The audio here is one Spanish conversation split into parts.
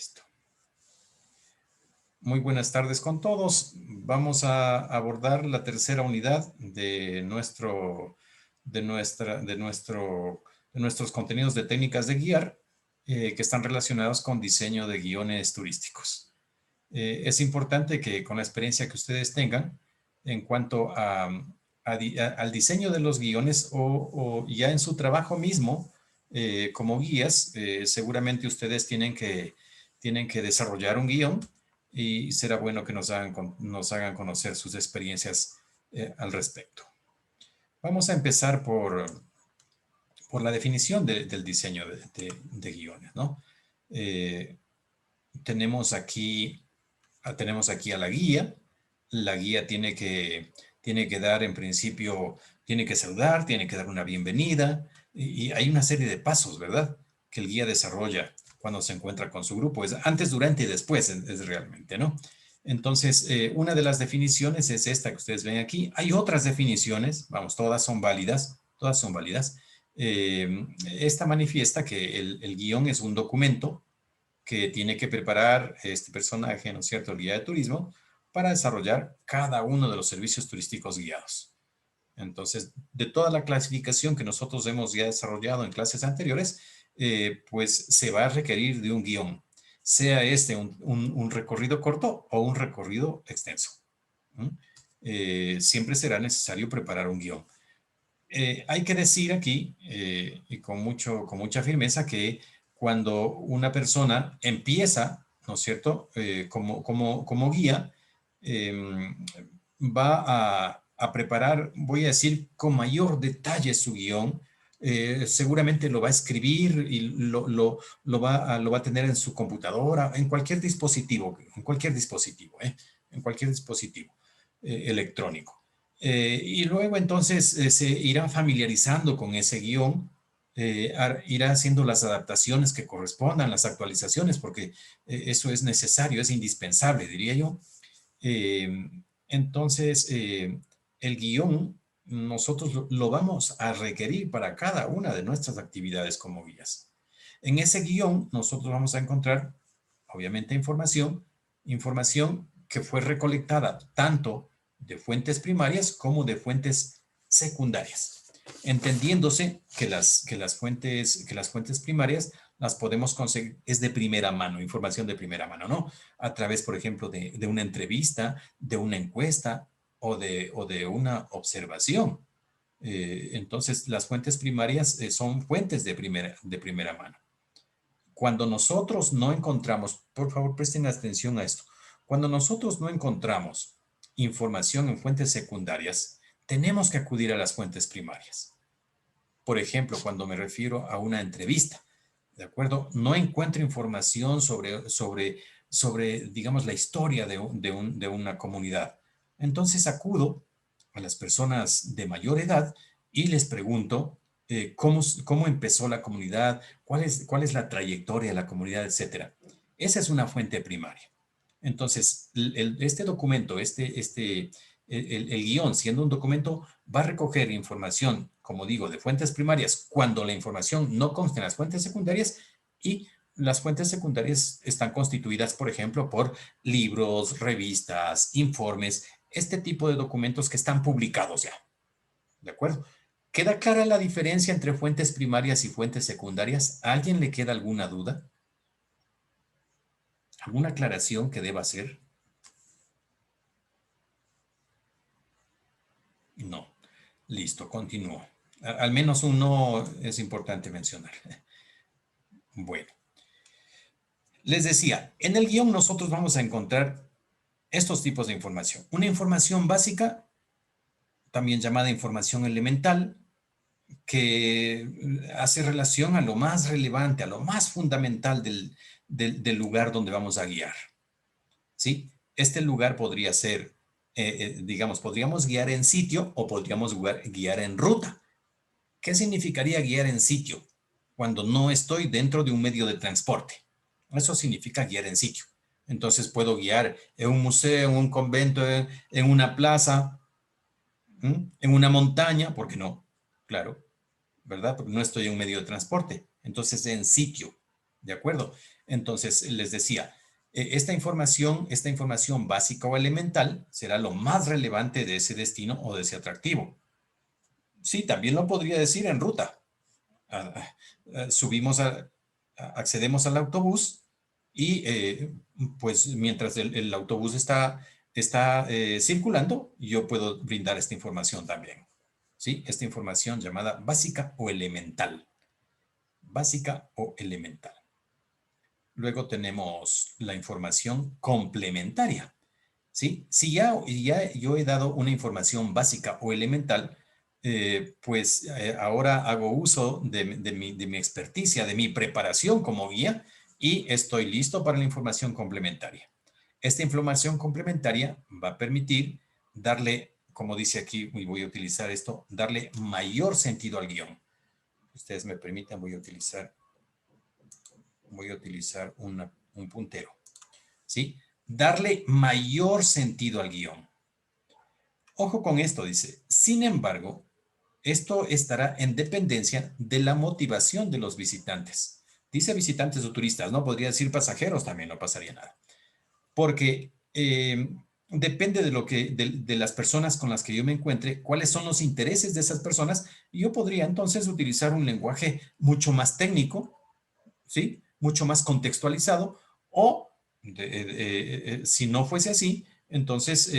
Listo. Muy buenas tardes con todos. Vamos a abordar la tercera unidad de nuestros contenidos de técnicas de guiar que están relacionados con diseño de guiones turísticos. Es importante que con la experiencia que ustedes tengan en cuanto al diseño de los guiones o ya en su trabajo mismo como guías, seguramente ustedes tienen que desarrollar un guión y será bueno que nos hagan conocer sus experiencias al respecto. Vamos a empezar por la definición del diseño de guiones, ¿no? Tenemos aquí a la guía. La guía tiene que dar, en principio, tiene que saludar, tiene que dar una bienvenida, y hay una serie de pasos, ¿verdad?, que el guía desarrolla cuando se encuentra con su grupo. Es antes, durante y después, es realmente, ¿no? Entonces, una de las definiciones es esta que ustedes ven aquí. Hay otras definiciones, vamos, todas son válidas, todas son válidas. Esta manifiesta que el guión es un documento que tiene que preparar este personaje, ¿no es cierto?, el guía de turismo, para desarrollar cada uno de los servicios turísticos guiados. Entonces, de toda la clasificación que nosotros hemos ya desarrollado en clases anteriores, pues se va a requerir de un guión, sea este un recorrido corto o un recorrido extenso. Siempre será necesario preparar un guión. Hay que decir aquí, y con mucha firmeza, que cuando una persona empieza, ¿no es cierto?, como guía, va a preparar, voy a decir, con mayor detalle su guión. Seguramente lo va a escribir y lo va a tener en su computadora, en cualquier dispositivo, en cualquier dispositivo electrónico. Y luego entonces se irá familiarizando con ese guión, irá haciendo las adaptaciones que correspondan, las actualizaciones, porque eso es necesario, es indispensable, diría yo. Entonces, el guión nosotros lo vamos a requerir para cada una de nuestras actividades como guías. En ese guión nosotros vamos a encontrar, obviamente, información que fue recolectada tanto de fuentes primarias como de fuentes secundarias, entendiéndose que las fuentes primarias las podemos conseguir, es de primera mano, información de primera mano, ¿no? A través, por ejemplo, de una entrevista, de una encuesta o de una observación. Entonces, las fuentes primarias son fuentes de primera mano. Cuando nosotros no encontramos, por favor, presten atención a esto. Cuando nosotros no encontramos información en fuentes secundarias, tenemos que acudir a las fuentes primarias. Por ejemplo, cuando me refiero a una entrevista, ¿de acuerdo? No encuentro información sobre digamos, la historia de una comunidad. Entonces acudo a las personas de mayor edad y les pregunto cómo empezó la comunidad, cuál es la trayectoria de la comunidad, etcétera. Esa es una fuente primaria. Entonces, este documento, el guión, siendo un documento, va a recoger información, como digo, de fuentes primarias cuando la información no consta en las fuentes secundarias, y las fuentes secundarias están constituidas, por ejemplo, por libros, revistas, informes, este tipo de documentos que están publicados ya. ¿De acuerdo? ¿Queda clara la diferencia entre fuentes primarias y fuentes secundarias? ¿A alguien le queda alguna duda? ¿Alguna aclaración que deba hacer? No. Listo, continúo. Al menos un no es importante mencionar. Bueno. Les decía, en el guión nosotros vamos a encontrar estos tipos de información. Una información básica, también llamada información elemental, que hace relación a lo más relevante, a lo más fundamental del lugar donde vamos a guiar. ¿Sí? Este lugar podría ser, digamos, podríamos guiar en sitio o podríamos guiar en ruta. ¿Qué significaría guiar en sitio? Cuando no estoy dentro de un medio de transporte. Eso significa guiar en sitio. Entonces puedo guiar en un museo, en un convento, en una plaza, en una montaña, ¿por qué no? Claro, ¿verdad? Porque no estoy en un medio de transporte. Entonces en sitio. ¿De acuerdo? Entonces, les decía, esta información básica o elemental será lo más relevante de ese destino o de ese atractivo. Sí, también lo podría decir en ruta. Ah, subimos accedemos al autobús y pues mientras el autobús está circulando, yo puedo brindar esta información también. ¿Sí? Esta información llamada básica o elemental. Básica o elemental. Luego tenemos la información complementaria. ¿Sí? Si ya yo he dado una información básica o elemental, pues ahora hago uso de mi experticia, de mi preparación como guía y estoy listo para la información complementaria. Esta información complementaria va a permitir darle, como dice aquí, y voy a utilizar esto, darle mayor sentido al guión. Ustedes me permitan, voy a utilizar un puntero. ¿Sí? Darle mayor sentido al guión. Ojo con esto, dice. Sin embargo, esto estará en dependencia de la motivación de los visitantes. Dice visitantes o turistas, ¿no? Podría decir pasajeros también, no pasaría nada. Porque depende de las personas con las que yo me encuentre, cuáles son los intereses de esas personas, y yo podría entonces utilizar un lenguaje mucho más técnico, ¿sí? Mucho más contextualizado, o si no fuese así, entonces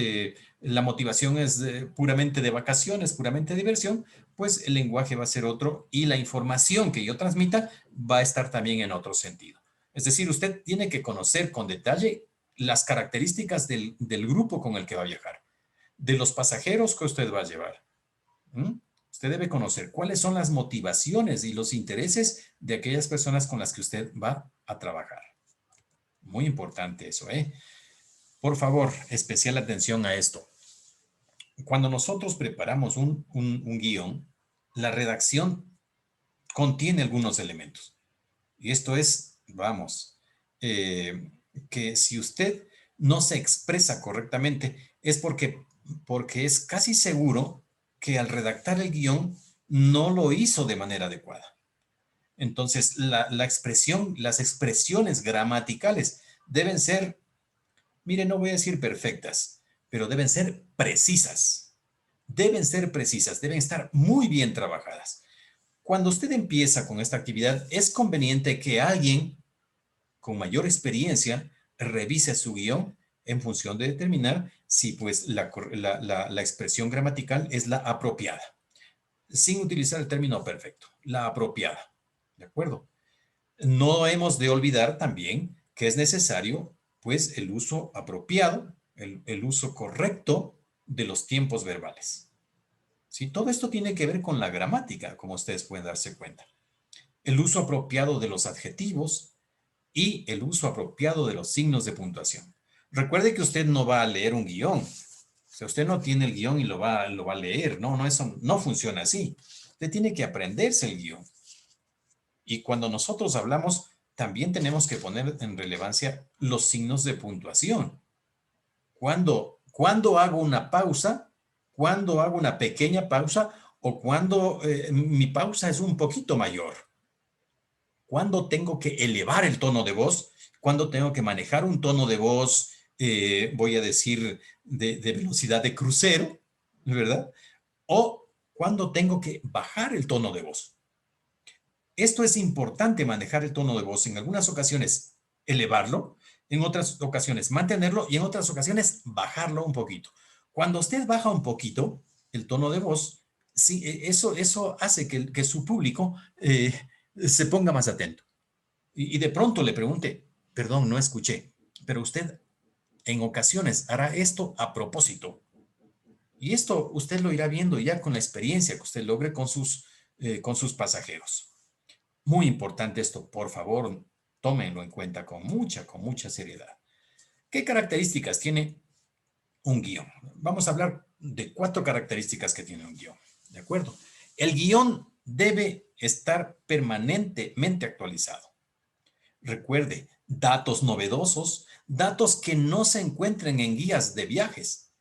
la motivación es puramente de vacaciones, puramente de diversión, pues el lenguaje va a ser otro y la información que yo transmita va a estar también en otro sentido. Es decir, usted tiene que conocer con detalle las características del grupo con el que va a viajar, de los pasajeros que usted va a llevar. ¿Mm? Usted debe conocer cuáles son las motivaciones y los intereses de aquellas personas con las que usted va a trabajar. Muy importante eso, ¿eh? Por favor, especial atención a esto. Cuando nosotros preparamos un guión, la redacción contiene algunos elementos. Y esto es, vamos, que si usted no se expresa correctamente es porque es casi seguro que al redactar el guión no lo hizo de manera adecuada. Entonces, las expresiones gramaticales deben ser, mire, no voy a decir perfectas, pero deben ser precisas. Deben ser precisas, deben estar muy bien trabajadas. Cuando usted empieza con esta actividad, es conveniente que alguien con mayor experiencia revise su guión en función de determinar si pues la expresión gramatical es la apropiada, sin utilizar el término perfecto, la apropiada. ¿De acuerdo? No hemos de olvidar también que es necesario pues el uso apropiado, el uso correcto de los tiempos verbales. ¿Sí? Todo esto tiene que ver con la gramática, como ustedes pueden darse cuenta. El uso apropiado de los adjetivos y el uso apropiado de los signos de puntuación. Recuerde que usted no va a leer un guión. O sea, usted no tiene el guión y lo va a leer. No, eso no funciona así. Usted tiene que aprenderse el guión. Y cuando nosotros hablamos, también tenemos que poner en relevancia los signos de puntuación. Cuando hago una pausa, cuando hago una pequeña pausa o cuando mi pausa es un poquito mayor. Cuando tengo que elevar el tono de voz, cuando tengo que manejar un tono de voz, voy a decir, de velocidad de crucero, ¿verdad? O cuando tengo que bajar el tono de voz. Esto es importante, manejar el tono de voz. En algunas ocasiones elevarlo, en otras ocasiones mantenerlo y en otras ocasiones bajarlo un poquito. Cuando usted baja un poquito el tono de voz, sí, eso hace que su público se ponga más atento. Y de pronto le pregunte, perdón, no escuché, pero usted en ocasiones hará esto a propósito. Y esto usted lo irá viendo ya con la experiencia que usted logre con sus pasajeros. Muy importante esto, por favor, tómenlo en cuenta con mucha seriedad. ¿Qué características tiene un guión? Vamos a hablar de 4 características que tiene un guión, ¿de acuerdo? El guión debe estar permanentemente actualizado. Recuerde, datos novedosos, datos que no se encuentren en guías de viajes,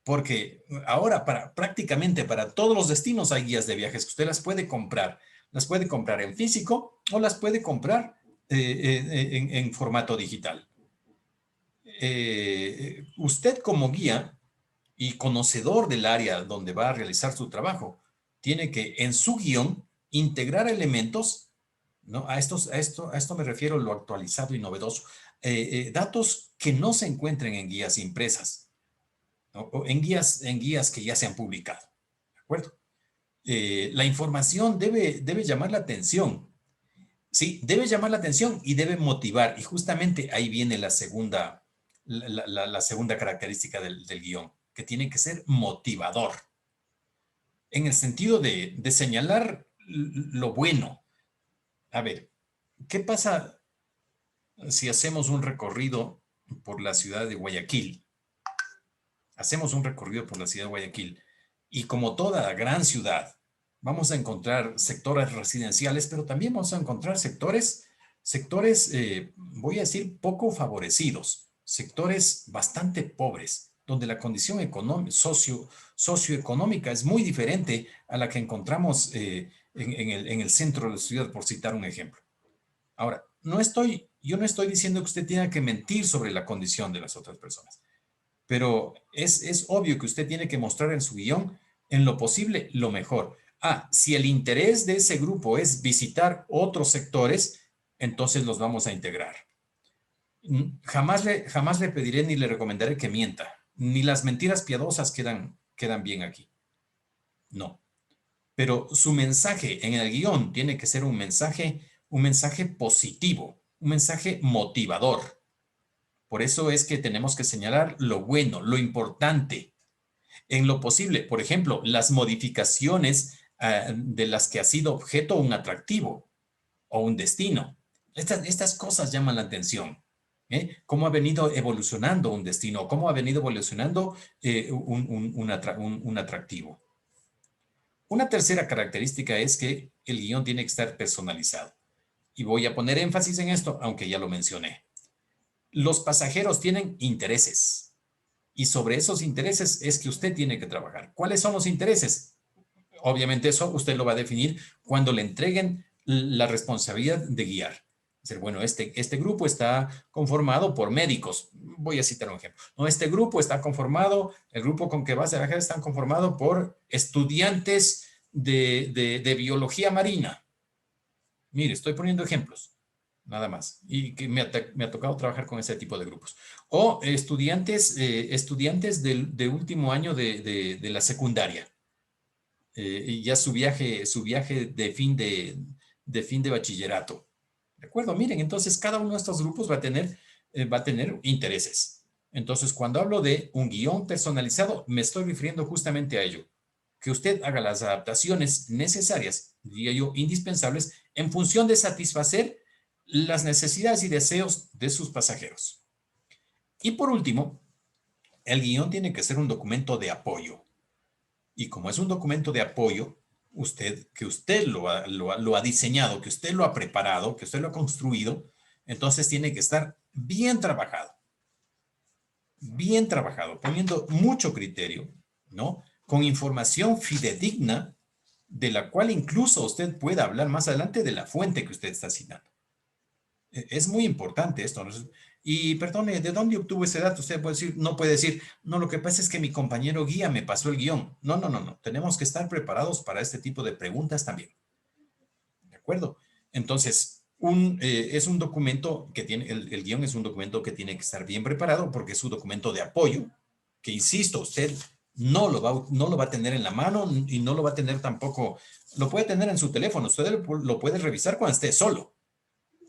porque ahora prácticamente para todos los destinos hay guías de viajes que usted las puede comprar en físico o las puede comprar en formato digital. Usted como guía y conocedor del área donde va a realizar su trabajo, tiene que en su guión integrar elementos, ¿no? A esto me refiero lo actualizado y novedoso. Datos que no se encuentren en guías impresas, ¿no? O en guías que ya se han publicado, ¿de acuerdo? La información debe llamar la atención. Sí, debe llamar la atención y debe motivar. Y justamente ahí viene la segunda característica del guión, que tiene que ser motivador, en el sentido de señalar lo bueno. A ver, ¿qué pasa si hacemos un recorrido por la ciudad de Guayaquil? Hacemos un recorrido por la ciudad de Guayaquil y como toda gran ciudad, vamos a encontrar sectores residenciales, pero también vamos a encontrar voy a decir, poco favorecidos, sectores bastante pobres, donde la condición socioeconómica es muy diferente a la que encontramos en el centro de la ciudad, por citar un ejemplo. Ahora, yo no estoy diciendo que usted tenga que mentir sobre la condición de las otras personas, pero es obvio que usted tiene que mostrar en su guión, en lo posible, lo mejor. Si el interés de ese grupo es visitar otros sectores, entonces los vamos a integrar. Jamás le pediré ni le recomendaré que mienta. Ni las mentiras piadosas quedan bien aquí. No. Pero su mensaje en el guión tiene que ser un mensaje positivo, un mensaje motivador. Por eso es que tenemos que señalar lo bueno, lo importante, en lo posible. Por ejemplo, las modificaciones de las que ha sido objeto un atractivo o un destino. Estas cosas llaman la atención. Cómo ha venido evolucionando un destino, cómo ha venido evolucionando un atractivo. Una tercera característica es que el guión tiene que estar personalizado. Y voy a poner énfasis en esto, aunque ya lo mencioné. Los pasajeros tienen intereses y sobre esos intereses es que usted tiene que trabajar. ¿Cuáles son los intereses? Obviamente eso usted lo va a definir cuando le entreguen la responsabilidad de guiar. Es decir, bueno, este grupo está conformado por médicos. Voy a citar un ejemplo. No, este grupo está conformado, el grupo con que vas a viajar está conformado por estudiantes de biología marina. Mire, estoy poniendo ejemplos, nada más. Y que me ha tocado trabajar con ese tipo de grupos. O estudiantes de último año de la secundaria. Y ya su viaje de fin de bachillerato. ¿De acuerdo? Miren, entonces cada uno de estos grupos va a tener intereses. Entonces, cuando hablo de un guión personalizado, me estoy refiriendo justamente a ello. Que usted haga las adaptaciones necesarias, diría yo, indispensables, en función de satisfacer las necesidades y deseos de sus pasajeros. Y por último, el guión tiene que ser un documento de apoyo. Y como es un documento de apoyo, que usted lo ha diseñado, que usted lo ha preparado, que usted lo ha construido, entonces tiene que estar bien trabajado, poniendo mucho criterio, ¿no? Con información fidedigna, de la cual incluso usted pueda hablar más adelante de la fuente que usted está citando. Es muy importante esto, ¿no? Y perdone, ¿de dónde obtuvo ese dato? Usted puede decir, no, lo que pasa es que mi compañero guía me pasó el guión. No, no, no, no. Tenemos que estar preparados para este tipo de preguntas también. ¿De acuerdo? Entonces, es un documento que tiene, el guión es un documento que tiene que estar bien preparado porque es un documento de apoyo, que insisto, usted no lo va a tener en la mano y no lo va a tener tampoco, lo puede tener en su teléfono, usted lo puede revisar cuando esté solo,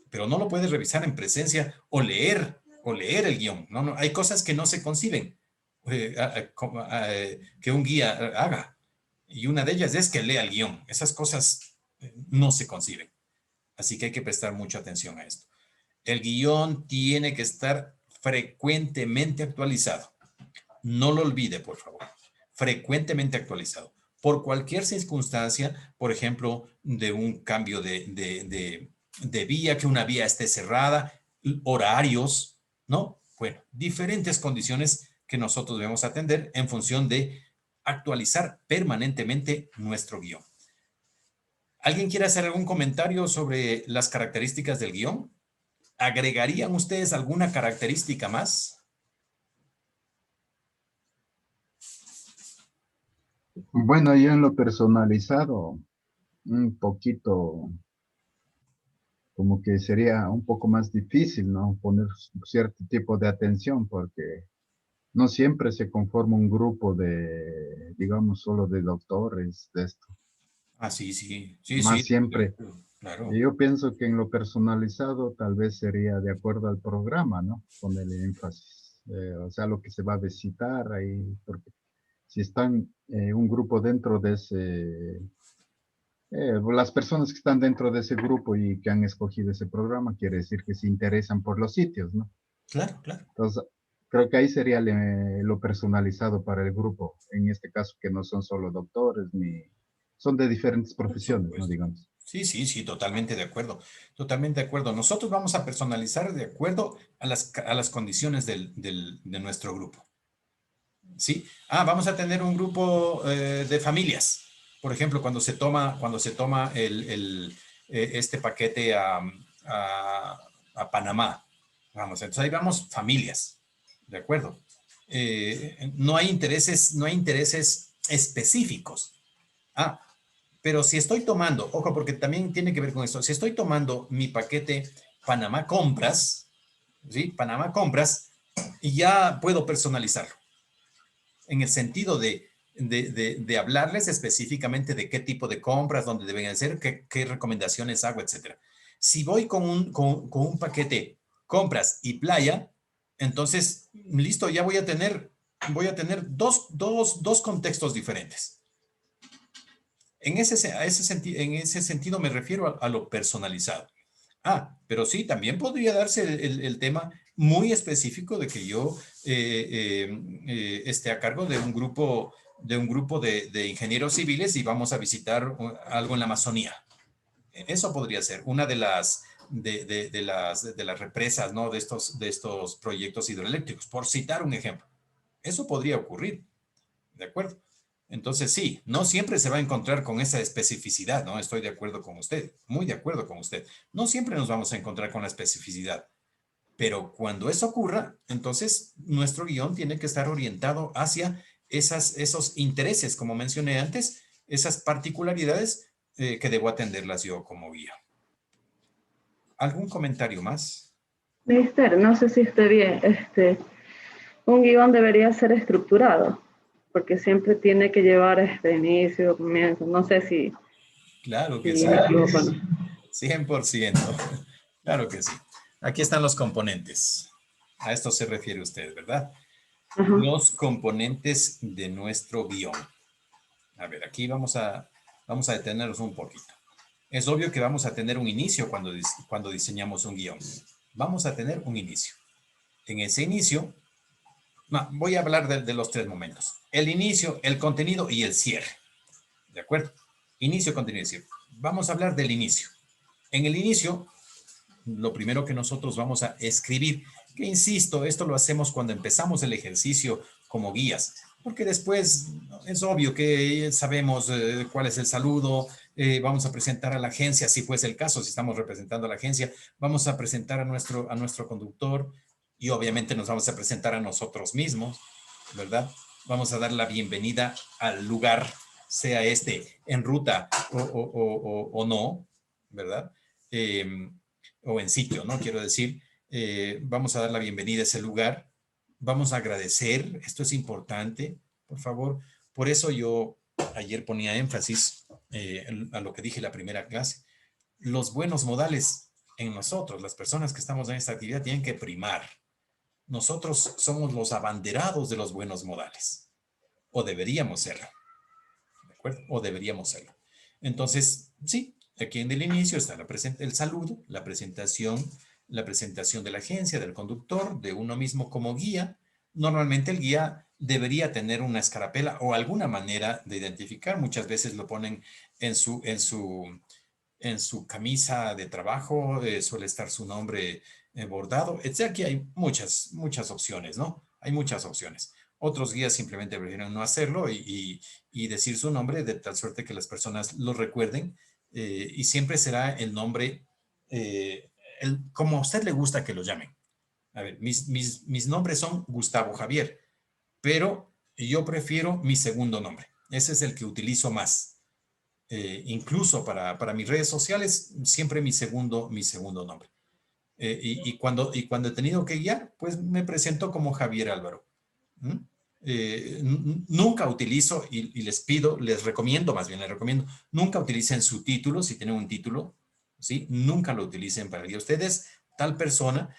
pero no lo puedes revisar en presencia o leer el guión. No, no, hay cosas que no se conciben que un guía haga. Y una de ellas es que lea el guión. Esas cosas no se conciben. Así que hay que prestar mucha atención a esto. El guión tiene que estar frecuentemente actualizado. No lo olvide, por favor. Frecuentemente actualizado. Por cualquier circunstancia, por ejemplo, de un cambio de vía, que una vía esté cerrada, horarios, ¿no? Bueno, diferentes condiciones que nosotros debemos atender en función de actualizar permanentemente nuestro guión. ¿Alguien quiere hacer algún comentario sobre las características del guión? ¿Agregarían ustedes alguna característica más? Bueno, yo en lo personalizado, un poquito, como que sería un poco más difícil, ¿no? Poner cierto tipo de atención, porque no siempre se conforma un grupo de, digamos, solo de doctores, de esto. Ah, sí, sí, sí, Más sí, siempre. claro. Y yo pienso que en lo personalizado tal vez sería de acuerdo al programa, ¿no? Ponerle énfasis. O sea, lo que se va a visitar ahí, porque si están un grupo dentro de ese, las personas que están dentro de ese grupo y que han escogido ese programa, quiere decir que se interesan por los sitios, ¿no? Claro, claro. Entonces, creo que ahí sería lo personalizado para el grupo, en este caso que no son solo doctores, ni son de diferentes Por profesiones, ¿no? supuesto. Digamos. Sí, sí, sí, totalmente de acuerdo. Totalmente de acuerdo. Nosotros vamos a personalizar de acuerdo a las condiciones de nuestro grupo. ¿Sí? Ah, vamos a tener un grupo de familias. Por ejemplo, cuando se toma este paquete a Panamá. Vamos, entonces ahí vamos familias. ¿De acuerdo? No hay intereses específicos. Ah, pero si estoy tomando, ojo, porque también tiene que ver con esto, si estoy tomando mi paquete Panamá Compras, ¿sí? Panamá Compras, y ya puedo personalizarlo en el sentido de hablarles específicamente de qué tipo de compras, dónde deben hacer, qué recomendaciones hago, etcétera. Si voy con un paquete compras y playa, entonces, listo, ya voy a tener dos contextos diferentes. En ese sentido me refiero a lo personalizado. Ah, pero sí, también podría darse el tema muy específico de que yo esté a cargo de un grupo de ingenieros civiles y vamos a visitar algo en la Amazonía. Eso podría ser una de las represas, ¿no? De estos proyectos hidroeléctricos, por citar un ejemplo. Eso podría ocurrir. ¿De acuerdo? Entonces, sí, no siempre se va a encontrar con esa especificidad, ¿no? Estoy de acuerdo con usted, muy de acuerdo con usted. No siempre nos vamos a encontrar con la especificidad, pero cuando eso ocurra, entonces nuestro guión tiene que estar orientado hacia esos intereses, como mencioné antes, esas particularidades que debo atenderlas yo como guía. ¿Algún comentario más? Mister, no sé si esté bien. Un guión debería ser estructurado, porque siempre tiene que llevar inicio, comienzo. No sé Claro que si sí, me equivoco o no. 100%. Claro que sí. Aquí están los componentes. A esto se refiere usted, ¿verdad? Ajá. Los componentes de nuestro guión. A ver, aquí vamos a detenernos un poquito. Es obvio que vamos a tener un inicio cuando diseñamos un guión. Vamos a tener un inicio. En ese inicio, no, voy a hablar de los tres momentos. El inicio, el contenido y el cierre. ¿De acuerdo? Inicio, contenido y cierre. Vamos a hablar del inicio. En el inicio, lo primero que nosotros vamos a escribir, que insisto, esto lo hacemos cuando empezamos el ejercicio como guías, porque después es obvio que sabemos cuál es el saludo, vamos a presentar a la agencia, si fuese el caso, si estamos representando a la agencia, vamos a presentar a nuestro conductor y obviamente nos vamos a presentar a nosotros mismos, ¿verdad? Vamos a dar la bienvenida al lugar, sea este en ruta o no, ¿verdad? Eh, o en sitio, ¿no? Quiero decir, vamos a dar la bienvenida a ese lugar, vamos a agradecer, esto es importante, por favor. Por eso yo ayer ponía énfasis a lo que dije en la primera clase. Los buenos modales en nosotros, las personas que estamos en esta actividad, tienen que primar. Nosotros somos los abanderados de los buenos modales, o deberíamos serlo, ¿de acuerdo? O deberíamos serlo. Entonces, sí, aquí en el inicio está el saludo, la presentación de la agencia, del conductor, de uno mismo como guía. Normalmente el guía debería tener una escarapela o alguna manera de identificar. Muchas veces lo ponen en en su camisa de trabajo, suele estar su nombre bordado, etc. Aquí hay muchas opciones, ¿no? Hay muchas opciones. Otros guías simplemente prefieren no hacerlo y decir su nombre de tal suerte que las personas lo recuerden y siempre será el nombre, como a usted le gusta que lo llamen. A ver, mis nombres son Gustavo Javier, pero yo prefiero mi segundo nombre. Ese es el que utilizo más. Incluso para mis redes sociales, siempre mi segundo nombre. Cuando he tenido que guiar, pues me presento como Javier Álvaro. ¿Mm? Nunca utilizo, y les recomiendo, nunca utilicen su título, si tienen un título, ¿sí? Nunca lo utilicen para guiar. Ustedes, tal persona,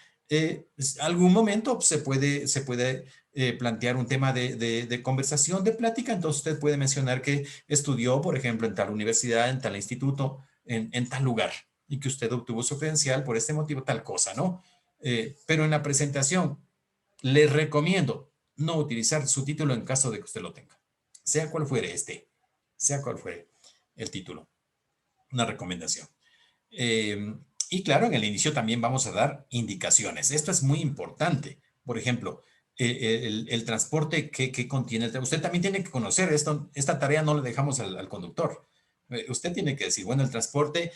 algún momento se puede plantear un tema de conversación, de plática, entonces usted puede mencionar que estudió, por ejemplo, en tal universidad, en tal instituto, en tal lugar, y que usted obtuvo su credencial por este motivo, tal cosa, ¿no? Pero en la presentación, les recomiendo no utilizar su título en caso de que usted lo tenga, sea cual fuere sea cual fuere el título. Una recomendación. Y claro, en el inicio también vamos a dar indicaciones. Esto es muy importante. Por ejemplo, el transporte que contiene. Usted también tiene que conocer esto. Esta tarea no la dejamos al conductor. Usted tiene que decir, bueno, el transporte,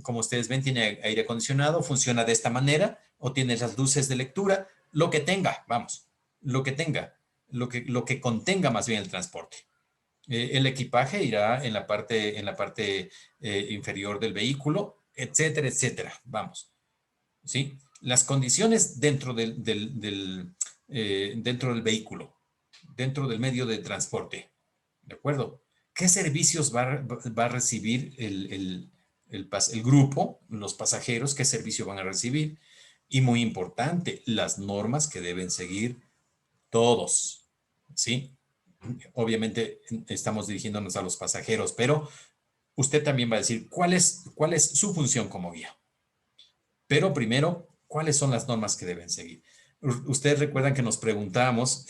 como ustedes ven, tiene aire acondicionado, funciona de esta manera, o tiene las luces de lectura, lo que tenga, vamos, lo que tenga, lo que contenga más bien el transporte. El equipaje irá en la parte inferior del vehículo, etcétera, etcétera. Vamos, ¿sí? Las condiciones dentro dentro del vehículo, dentro del medio de transporte, ¿de acuerdo? ¿Qué servicios va a recibir el grupo, los pasajeros? ¿Qué servicio van a recibir? Y muy importante, las normas que deben seguir todos, ¿sí? Obviamente estamos dirigiéndonos a los pasajeros, pero usted también va a decir cuál es su función como guía. Pero primero, ¿cuáles son las normas que deben seguir? Ustedes recuerdan que nos preguntábamos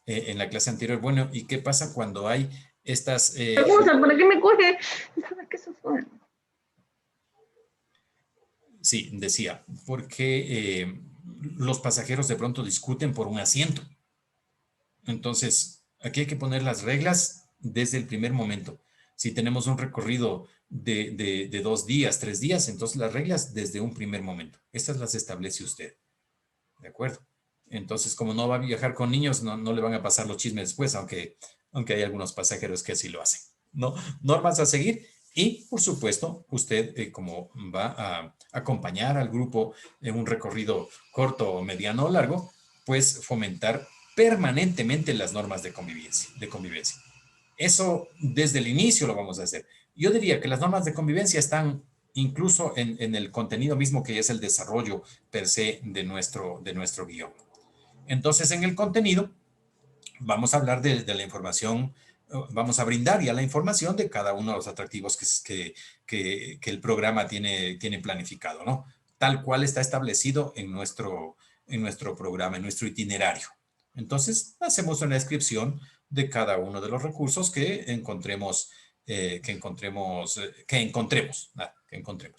en la clase anterior, bueno, ¿y qué pasa cuando hay estas... ¿Para qué me coge? ¿Sabes qué eso fue? Sí, decía, porque los pasajeros de pronto discuten por un asiento. Entonces, aquí hay que poner las reglas desde el primer momento. Si tenemos un recorrido de 2 días, 3 días, entonces las reglas desde un primer momento. Estas las establece usted. ¿De acuerdo? Entonces, como no va a viajar con niños, no le van a pasar los chismes después, aunque hay algunos pasajeros que así lo hacen. ¿No? Normas a seguir y, por supuesto, usted, como va a acompañar al grupo en un recorrido corto, mediano o largo, pues fomentar permanentemente las normas de convivencia. Eso desde el inicio lo vamos a hacer. Yo diría que las normas de convivencia están incluso en el contenido mismo, que es el desarrollo per se de nuestro guión. Entonces, en el contenido vamos a hablar de la información, vamos a brindar ya la información de cada uno de los atractivos que el programa tiene planificado, ¿no? Tal cual está establecido en nuestro programa, en nuestro itinerario. Entonces, hacemos una descripción de cada uno de los recursos que encontremos.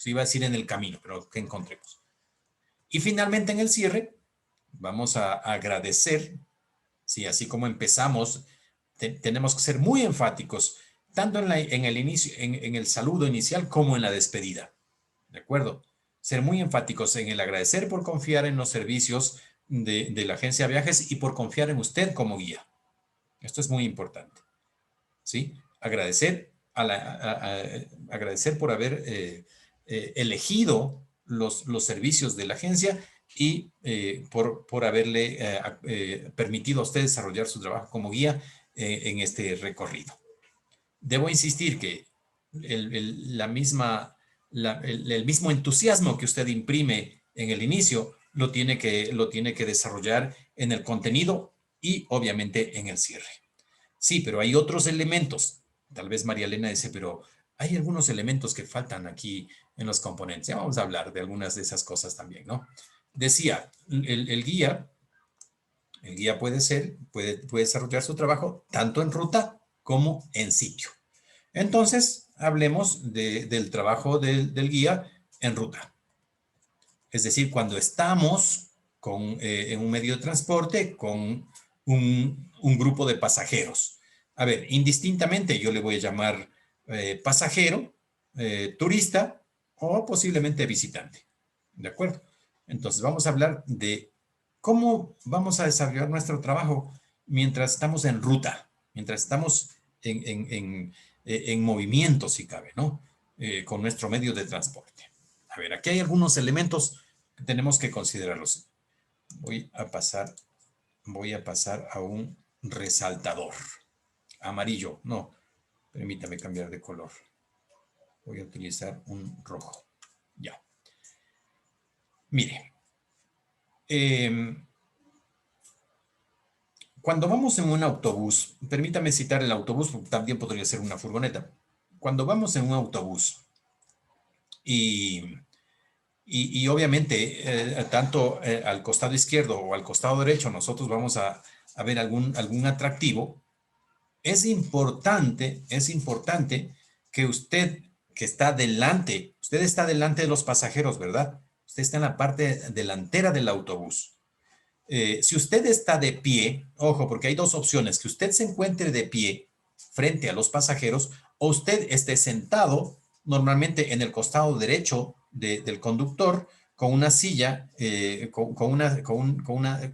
Iba a decir en el camino, pero que encontremos. Y finalmente, en el cierre, vamos a agradecer. Sí, así como empezamos, tenemos que ser muy enfáticos, tanto en el inicio, en el saludo inicial, como en la despedida. ¿De acuerdo? Ser muy enfáticos en el agradecer por confiar en los servicios de la agencia de viajes y por confiar en usted como guía. Esto es muy importante. ¿Sí? Agradecer, agradecer por haber elegido los servicios de la agencia y por haberle permitido a usted desarrollar su trabajo como guía en este recorrido. Debo insistir que el mismo entusiasmo que usted imprime en el inicio lo tiene que desarrollar en el contenido y obviamente en el cierre. Sí, pero hay otros elementos. Tal vez María Elena dice, pero hay algunos elementos que faltan aquí en los componentes. Ya vamos a hablar de algunas de esas cosas también, ¿no? Decía, el guía puede desarrollar su trabajo tanto en ruta como en sitio. Entonces, hablemos del trabajo del guía en ruta. Es decir, cuando estamos en un medio de transporte con un grupo de pasajeros. A ver, indistintamente yo le voy a llamar pasajero, turista o posiblemente visitante. ¿De acuerdo? Entonces vamos a hablar de cómo vamos a desarrollar nuestro trabajo mientras estamos en ruta, mientras estamos en movimiento, si cabe, ¿no? Con nuestro medio de transporte. A ver, aquí hay algunos elementos que tenemos que considerarlos. Voy a pasar a un resaltador. Amarillo, no, permítame cambiar de color. Voy a utilizar un rojo. Ya. Mire, cuando vamos en un autobús, permítame citar el autobús, porque también podría ser una furgoneta. Cuando vamos en un autobús y obviamente tanto al costado izquierdo o al costado derecho nosotros vamos a ver algún atractivo, es importante que usted que está delante, usted está delante de los pasajeros, ¿verdad? Usted está en la parte delantera del autobús. Si usted está de pie, ojo, porque hay dos opciones, que usted se encuentre de pie frente a los pasajeros o usted esté sentado normalmente en el costado derecho del conductor con una silla,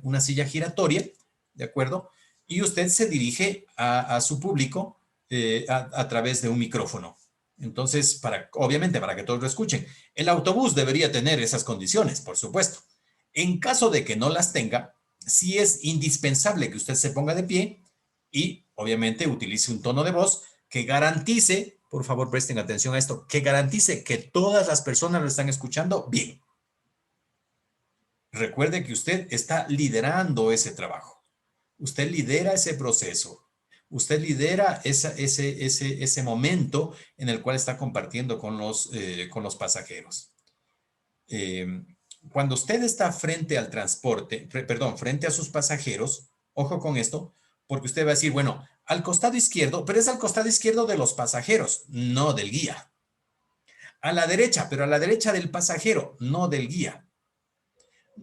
una silla giratoria, ¿de acuerdo? Y usted se dirige a su público a través de un micrófono. Entonces, obviamente, para que todos lo escuchen, el autobús debería tener esas condiciones, por supuesto. En caso de que no las tenga, sí es indispensable que usted se ponga de pie y obviamente utilice un tono de voz que garantice, por favor presten atención a esto, que garantice que todas las personas lo están escuchando bien. Recuerde que usted está liderando ese trabajo. Usted lidera ese proceso. Usted lidera ese momento en el cual está compartiendo con los pasajeros. Cuando usted está frente al transporte, frente a sus pasajeros, ojo con esto, porque usted va a decir, bueno, al costado izquierdo, pero es al costado izquierdo de los pasajeros, no del guía. A la derecha, pero a la derecha del pasajero, no del guía.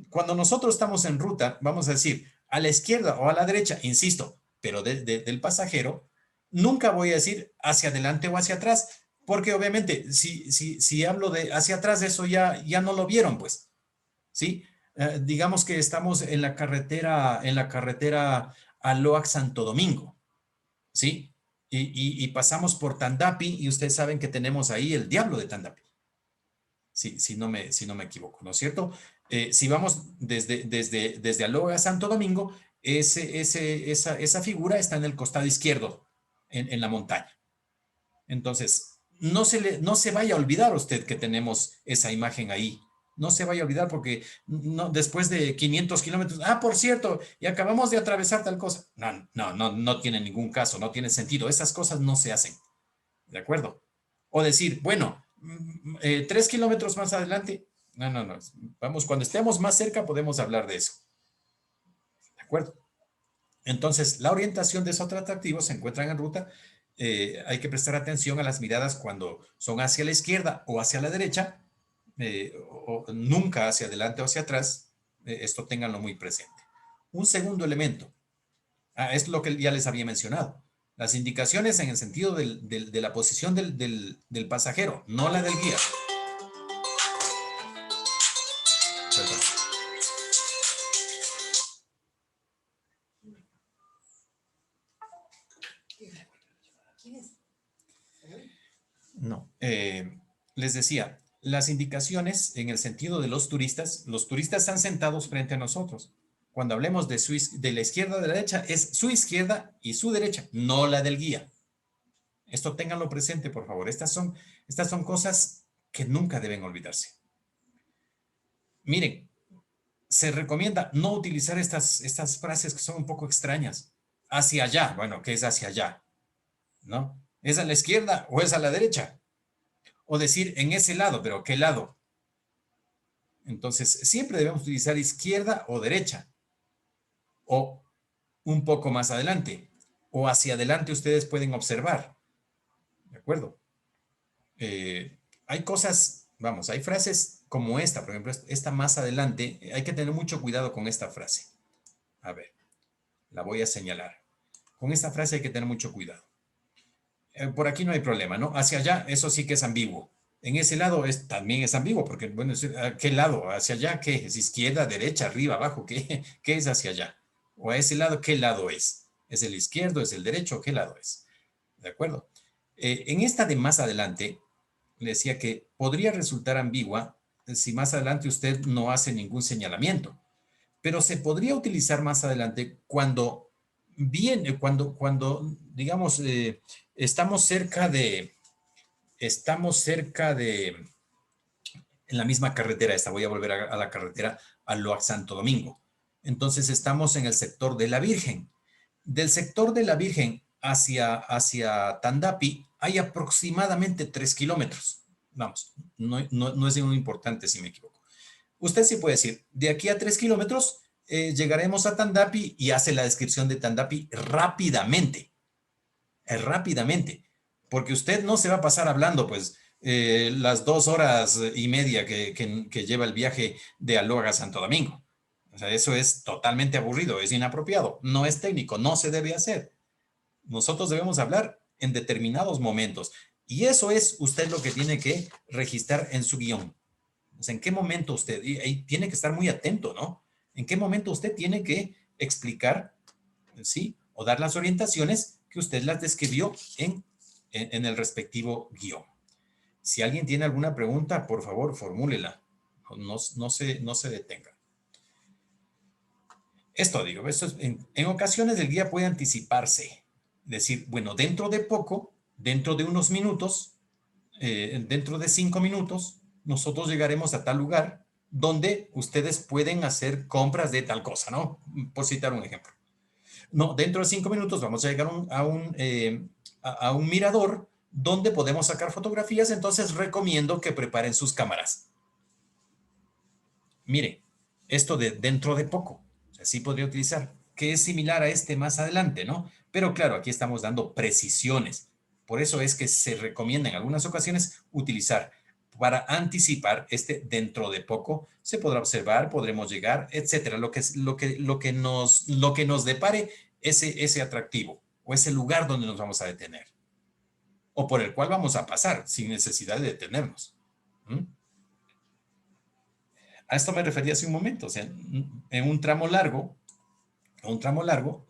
Cuando nosotros estamos en ruta, vamos a decir, a la izquierda o a la derecha, insisto, pero del pasajero, nunca voy a decir hacia adelante o hacia atrás, porque obviamente si hablo de hacia atrás, eso ya no lo vieron, pues. ¿Sí? Digamos que estamos en la carretera a Loac Santo Domingo, ¿sí? Y pasamos por Tandapi y ustedes saben que tenemos ahí el diablo de Tandapi. Sí, si no me equivoco, ¿no es cierto? Si vamos desde Aloha a Santo Domingo, esa figura está en el costado izquierdo, en la montaña. Entonces, no se vaya a olvidar usted que tenemos esa imagen ahí. No se vaya a olvidar porque después de 500 kilómetros, por cierto, y acabamos de atravesar tal cosa. No tiene ningún caso, no tiene sentido. Esas cosas no se hacen. ¿De acuerdo? O decir, bueno, 3 kilómetros más adelante. No. Vamos, cuando estemos más cerca podemos hablar de eso. ¿De acuerdo? Entonces, la orientación de esos atractivos se encuentran en ruta. Hay que prestar atención a las miradas cuando son hacia la izquierda o hacia la derecha, o nunca hacia adelante o hacia atrás. Esto ténganlo muy presente. Un segundo elemento. Es lo que ya les había mencionado. Las indicaciones en el sentido de la posición del pasajero, no la del guía. Perdón. No, les decía, las indicaciones en el sentido de los turistas están sentados frente a nosotros. Cuando hablemos de la izquierda o de la derecha, es su izquierda y su derecha, no la del guía. Esto ténganlo presente, por favor. Estas son cosas que nunca deben olvidarse. Miren, se recomienda no utilizar estas frases que son un poco extrañas. Hacia allá, bueno, ¿qué es hacia allá? ¿No? ¿Es a la izquierda o es a la derecha? O decir en ese lado, pero ¿qué lado? Entonces, siempre debemos utilizar izquierda o derecha. O un poco más adelante. O hacia adelante ustedes pueden observar. ¿De acuerdo? Hay cosas, vamos, hay frases como esta, por ejemplo, esta más adelante. Hay que tener mucho cuidado con esta frase. A ver, la voy a señalar. Con esta frase hay que tener mucho cuidado. Por aquí no hay problema, ¿no? Hacia allá, eso sí que es ambiguo. En ese lado también es ambiguo, porque, bueno, ¿a qué lado? ¿Hacia allá? ¿Qué es? ¿Izquierda, derecha, arriba, abajo? ¿Qué es hacia allá? ¿O a ese lado qué lado es? ¿Es el izquierdo? ¿Es el derecho? ¿Qué lado es? ¿De acuerdo? En esta de más adelante, le decía que podría resultar ambigua si más adelante usted no hace ningún señalamiento, pero se podría utilizar más adelante cuando digamos, estamos cerca de, en la misma carretera esta, voy a volver a la carretera a Loac Santo Domingo. Entonces estamos en el sector de la Virgen. Del sector de la Virgen hacia Tandapi hay aproximadamente 3 kilómetros. Vamos, no es muy importante si me equivoco. Usted sí puede decir, de aquí a 3 kilómetros llegaremos a Tandapi y hace la descripción de Tandapi rápidamente. Rápidamente. Porque usted no se va a pasar hablando, pues, las 2 horas y media que lleva el viaje de Aloga a Santo Domingo. O sea, eso es totalmente aburrido, es inapropiado, no es técnico, no se debe hacer. Nosotros debemos hablar en determinados momentos. Y eso es usted lo que tiene que registrar en su guión. O sea, ¿en qué momento usted, y ahí tiene que estar muy atento, ¿no? ¿En qué momento usted tiene que explicar, sí, o dar las orientaciones que usted las describió en el respectivo guión? Si alguien tiene alguna pregunta, por favor, formúlela. No se detenga. Esto digo, en ocasiones el guía puede anticiparse, decir, bueno, dentro de poco, dentro de unos minutos, dentro de 5 minutos, nosotros llegaremos a tal lugar donde ustedes pueden hacer compras de tal cosa, ¿no? Por citar un ejemplo. No, dentro de 5 minutos vamos a llegar a un mirador donde podemos sacar fotografías, entonces recomiendo que preparen sus cámaras. Mire, esto de dentro de poco, o sea, sí podría utilizar, que es similar a este más adelante, ¿no? Pero claro, aquí estamos dando precisiones. Por eso es que se recomienda en algunas ocasiones utilizar para anticipar este dentro de poco. Se podrá observar, podremos llegar, etcétera. Lo que nos depare ese atractivo o ese lugar donde nos vamos a detener o por el cual vamos a pasar sin necesidad de detenernos. A esto me refería hace un momento. O sea, en un tramo largo,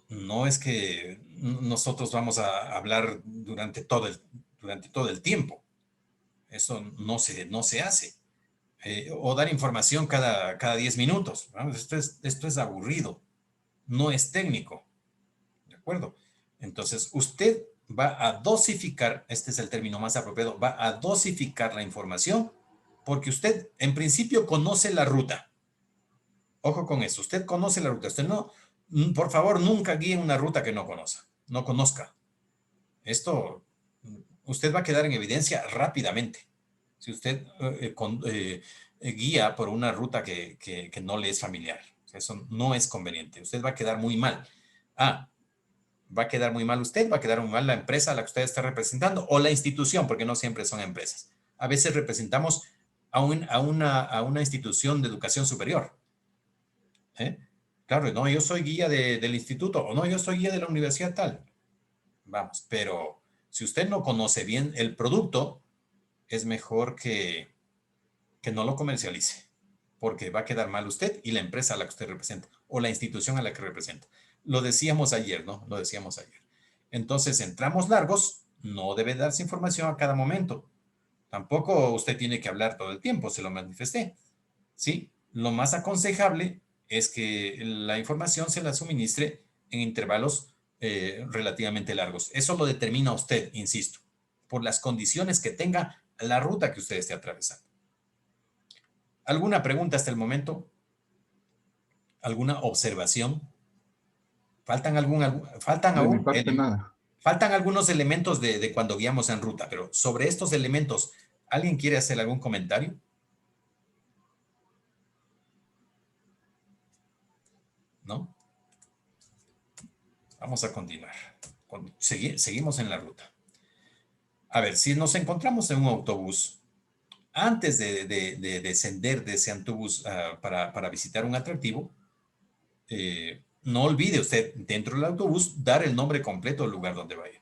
no es que nosotros vamos a hablar durante todo el tiempo. Eso no se hace. O dar información cada 10 minutos. Vamos, esto es aburrido. No es técnico. ¿De acuerdo? Entonces, usted va a dosificar, este es el término más apropiado, va a dosificar la información porque usted en principio conoce la ruta. Ojo con eso, usted conoce la ruta. Usted no, por favor, nunca guíe una ruta que no conozca. Esto, usted va a quedar en evidencia rápidamente. Si usted guía por una ruta que no le es familiar. Eso no es conveniente. Usted va a quedar muy mal. Va a quedar muy mal usted, va a quedar muy mal la empresa a la que usted está representando o la institución, porque no siempre son empresas. A veces representamos a una institución de educación superior. Claro, no, yo soy guía del instituto o no, yo soy guía de la universidad tal. Vamos, pero si usted no conoce bien el producto, es mejor que no lo comercialice, porque va a quedar mal usted y la empresa a la que usted representa o la institución a la que representa. Lo decíamos ayer, ¿no? Lo decíamos ayer. Entonces, en tramos largos, no debe darse información a cada momento. Tampoco usted tiene que hablar todo el tiempo, se lo manifesté. ¿Sí? Lo más aconsejable es que la información se la suministre en intervalos relativamente largos. Eso lo determina usted, insisto, por las condiciones que tenga la ruta que usted esté atravesando. ¿Alguna pregunta hasta el momento? ¿Alguna observación? Faltan De mi parte, nada. Faltan algunos elementos de cuando guiamos en ruta, pero sobre estos elementos, ¿alguien quiere hacer algún comentario? ¿No? Vamos a continuar. Seguimos en la ruta. A ver, si nos encontramos en un autobús, antes de descender de ese autobús para visitar un atractivo, no olvide usted dentro del autobús dar el nombre completo del lugar donde vaya.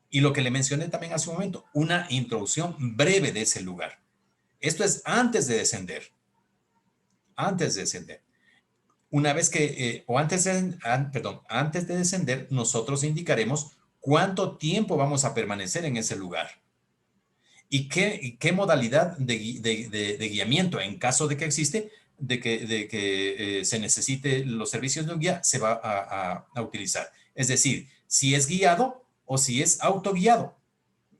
Y lo que le mencioné también hace un momento, una introducción breve de ese lugar. Esto es antes de descender. Antes de descender. Una vez que, antes de descender, nosotros indicaremos cuánto tiempo vamos a permanecer en ese lugar. ¿Y qué modalidad de guiamiento, en caso de que existe, de que se necesite los servicios de un guía, se va a utilizar? Es decir, si es guiado o si es autoguiado.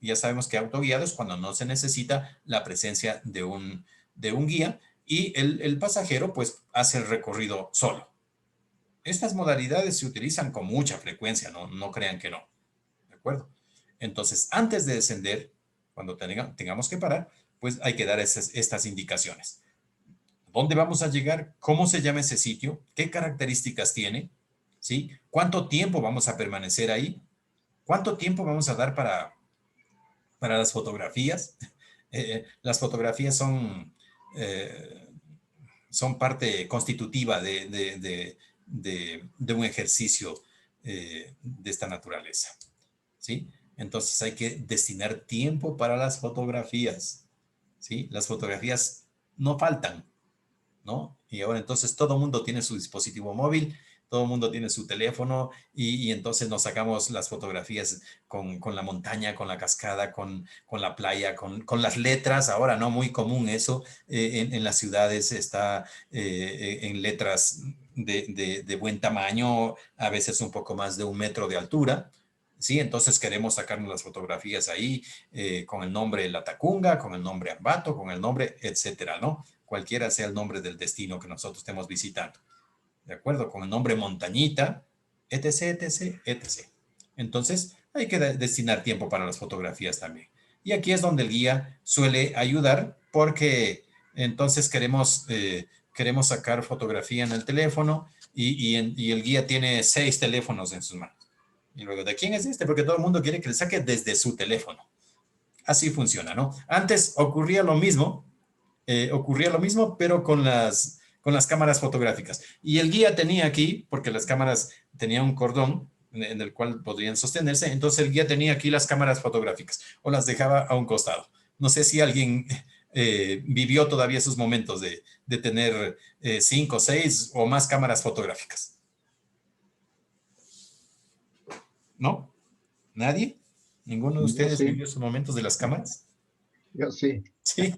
Ya sabemos que autoguiado es cuando no se necesita la presencia de un guía y el pasajero pues hace el recorrido solo. Estas modalidades se utilizan con mucha frecuencia, no crean que no. ¿De acuerdo? Entonces, antes de descender, cuando tengamos que parar, pues hay que dar estas indicaciones. ¿Dónde vamos a llegar? ¿Cómo se llama ese sitio? ¿Qué características tiene? ¿Sí? ¿Cuánto tiempo vamos a permanecer ahí? ¿Cuánto tiempo vamos a dar para las fotografías? Las fotografías son parte constitutiva de un ejercicio de esta naturaleza. ¿Sí? Entonces hay que destinar tiempo para las fotografías, ¿sí? Las fotografías no faltan, ¿no? Y ahora entonces todo el mundo tiene su dispositivo móvil, todo el mundo tiene su teléfono y entonces nos sacamos las fotografías con la montaña, con la cascada, con la playa, con las letras. Ahora, ¿no? Muy común eso. En las ciudades está en letras de buen tamaño, a veces un poco más de 1 metro de altura. Sí, entonces queremos sacarnos las fotografías ahí con el nombre Latacunga, con el nombre Ambato, con el nombre, etcétera, ¿no? Cualquiera sea el nombre del destino que nosotros estemos visitando. ¿De acuerdo? Con el nombre Montañita, etc, etc, etc. Entonces, hay que destinar tiempo para las fotografías también. Y aquí es donde el guía suele ayudar porque entonces queremos sacar fotografía en el teléfono y el guía tiene 6 teléfonos en sus manos. Y luego, ¿de quién es este? Porque todo el mundo quiere que le saque desde su teléfono. Así funciona, ¿no? Antes ocurría lo mismo, pero con las cámaras fotográficas. Y el guía tenía aquí, porque las cámaras tenían un cordón en el cual podrían sostenerse, entonces el guía tenía aquí las cámaras fotográficas o las dejaba a un costado. No sé si alguien vivió todavía esos momentos de tener 5, 6 o más cámaras fotográficas. ¿No? ¿Nadie? ¿Ninguno de ustedes vivió esos momentos de las cámaras? Yo sí. Sí,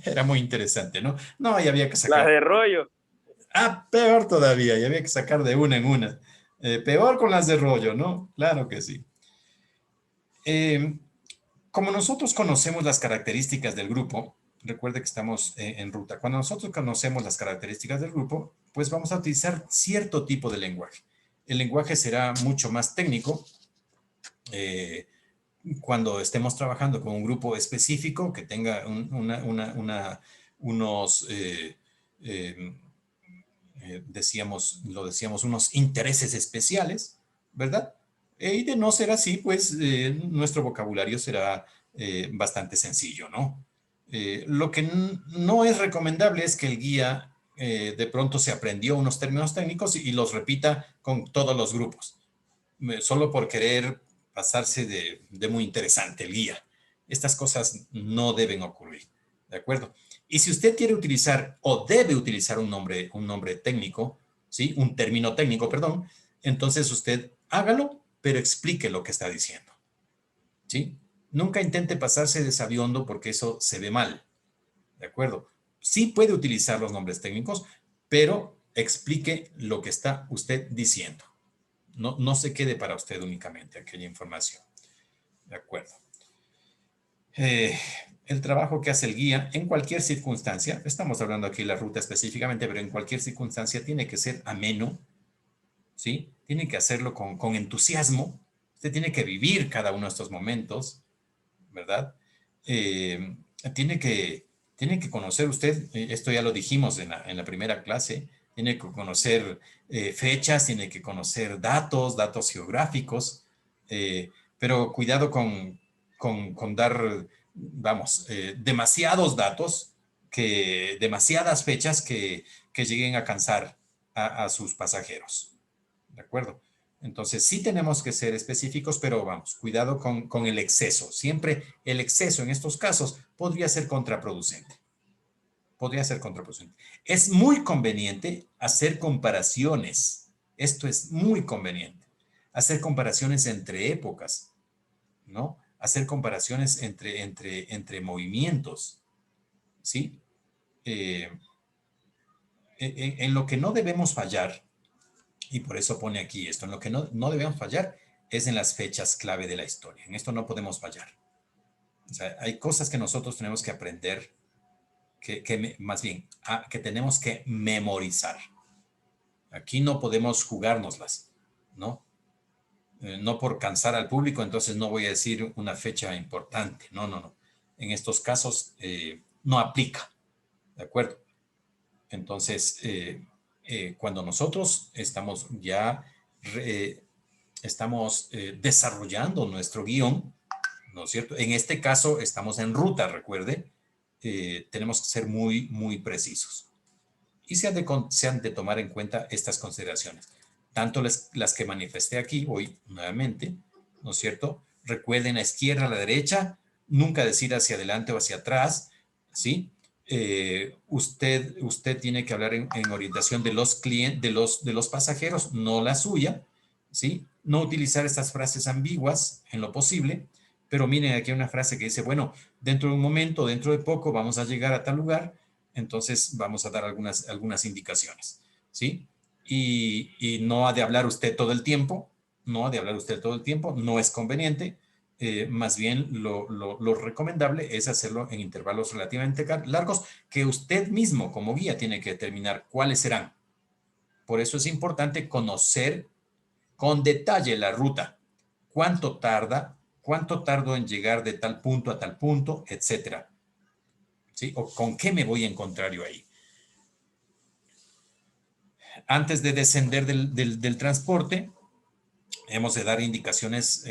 era muy interesante, ¿no? No, y había que sacar. Las de rollo. Ah, peor todavía, y había que sacar de una en una. Peor con las de rollo, ¿no? Claro que sí. Como nosotros conocemos las características del grupo, recuerde que estamos en ruta. Cuando nosotros conocemos las características del grupo, pues vamos a utilizar cierto tipo de lenguaje. El lenguaje será mucho más técnico. Cuando estemos trabajando con un grupo específico que tenga unos, unos intereses especiales, ¿verdad? Y de no ser así, pues nuestro vocabulario será bastante sencillo, ¿no? Lo que no es recomendable es que el guía de pronto se aprendió unos términos técnicos y los repita con todos los grupos, solo por querer pasarse de muy interesante el guía. Estas cosas no deben ocurrir, ¿de acuerdo? Y si usted quiere utilizar o debe utilizar un nombre técnico, ¿sí? Un término técnico, perdón, entonces usted hágalo, pero explique lo que está diciendo, ¿sí? Nunca intente pasarse de sabiondo porque eso se ve mal, ¿de acuerdo? Sí puede utilizar los nombres técnicos, pero explique lo que está usted diciendo. No se quede para usted únicamente aquella información. ¿De acuerdo? El trabajo que hace el guía en cualquier circunstancia, estamos hablando aquí de la ruta específicamente, pero en cualquier circunstancia tiene que ser ameno, ¿sí? Tiene que hacerlo con entusiasmo. Usted tiene que vivir cada uno de estos momentos, ¿verdad? Tiene que conocer usted, esto ya lo dijimos en la primera clase, tiene que conocer fechas, tiene que conocer datos geográficos, pero cuidado con dar, vamos, demasiados datos, demasiadas fechas que lleguen a cansar a sus pasajeros. ¿De acuerdo? Entonces, sí tenemos que ser específicos, pero vamos, cuidado con el exceso. Siempre el exceso en estos casos podría ser contraproducente. Podría ser contraproducente. Es muy conveniente hacer comparaciones. Esto es muy conveniente. Hacer comparaciones entre épocas, ¿no? Hacer comparaciones entre movimientos, ¿sí? En lo que no debemos fallar, y por eso pone aquí esto, en lo que no debemos fallar es en las fechas clave de la historia. En esto no podemos fallar. O sea, hay cosas que nosotros tenemos que aprender, más bien, que tenemos que memorizar. Aquí no podemos jugárnoslas, ¿no? No por cansar al público, entonces no voy a decir una fecha importante. No, no, no. En estos casos no aplica, ¿de acuerdo? Entonces, cuando nosotros estamos ya desarrollando nuestro guión, ¿no es cierto? En este caso estamos en ruta, recuerde, tenemos que ser muy, muy precisos. Y se han de tomar en cuenta estas consideraciones, tanto las que manifesté aquí hoy nuevamente, ¿no es cierto? Recuerden a izquierda, a la derecha, nunca decir hacia adelante o hacia atrás, ¿sí? Usted tiene que hablar en orientación de los clientes, de los pasajeros, no la suya, ¿sí? No utilizar estas frases ambiguas en lo posible, pero miren, aquí hay una frase que dice, bueno, dentro de un momento, dentro de poco, vamos a llegar a tal lugar, entonces vamos a dar algunas indicaciones, ¿sí? Y no ha de hablar usted todo el tiempo, no es conveniente, más bien lo recomendable es hacerlo en intervalos relativamente largos que usted mismo como guía tiene que determinar cuáles serán. Por eso es importante conocer con detalle la ruta, cuánto tardo en llegar de tal punto a tal punto, etcétera. ¿Sí? O con qué me voy a encontrar yo ahí. Antes de descender del transporte, hemos de dar indicaciones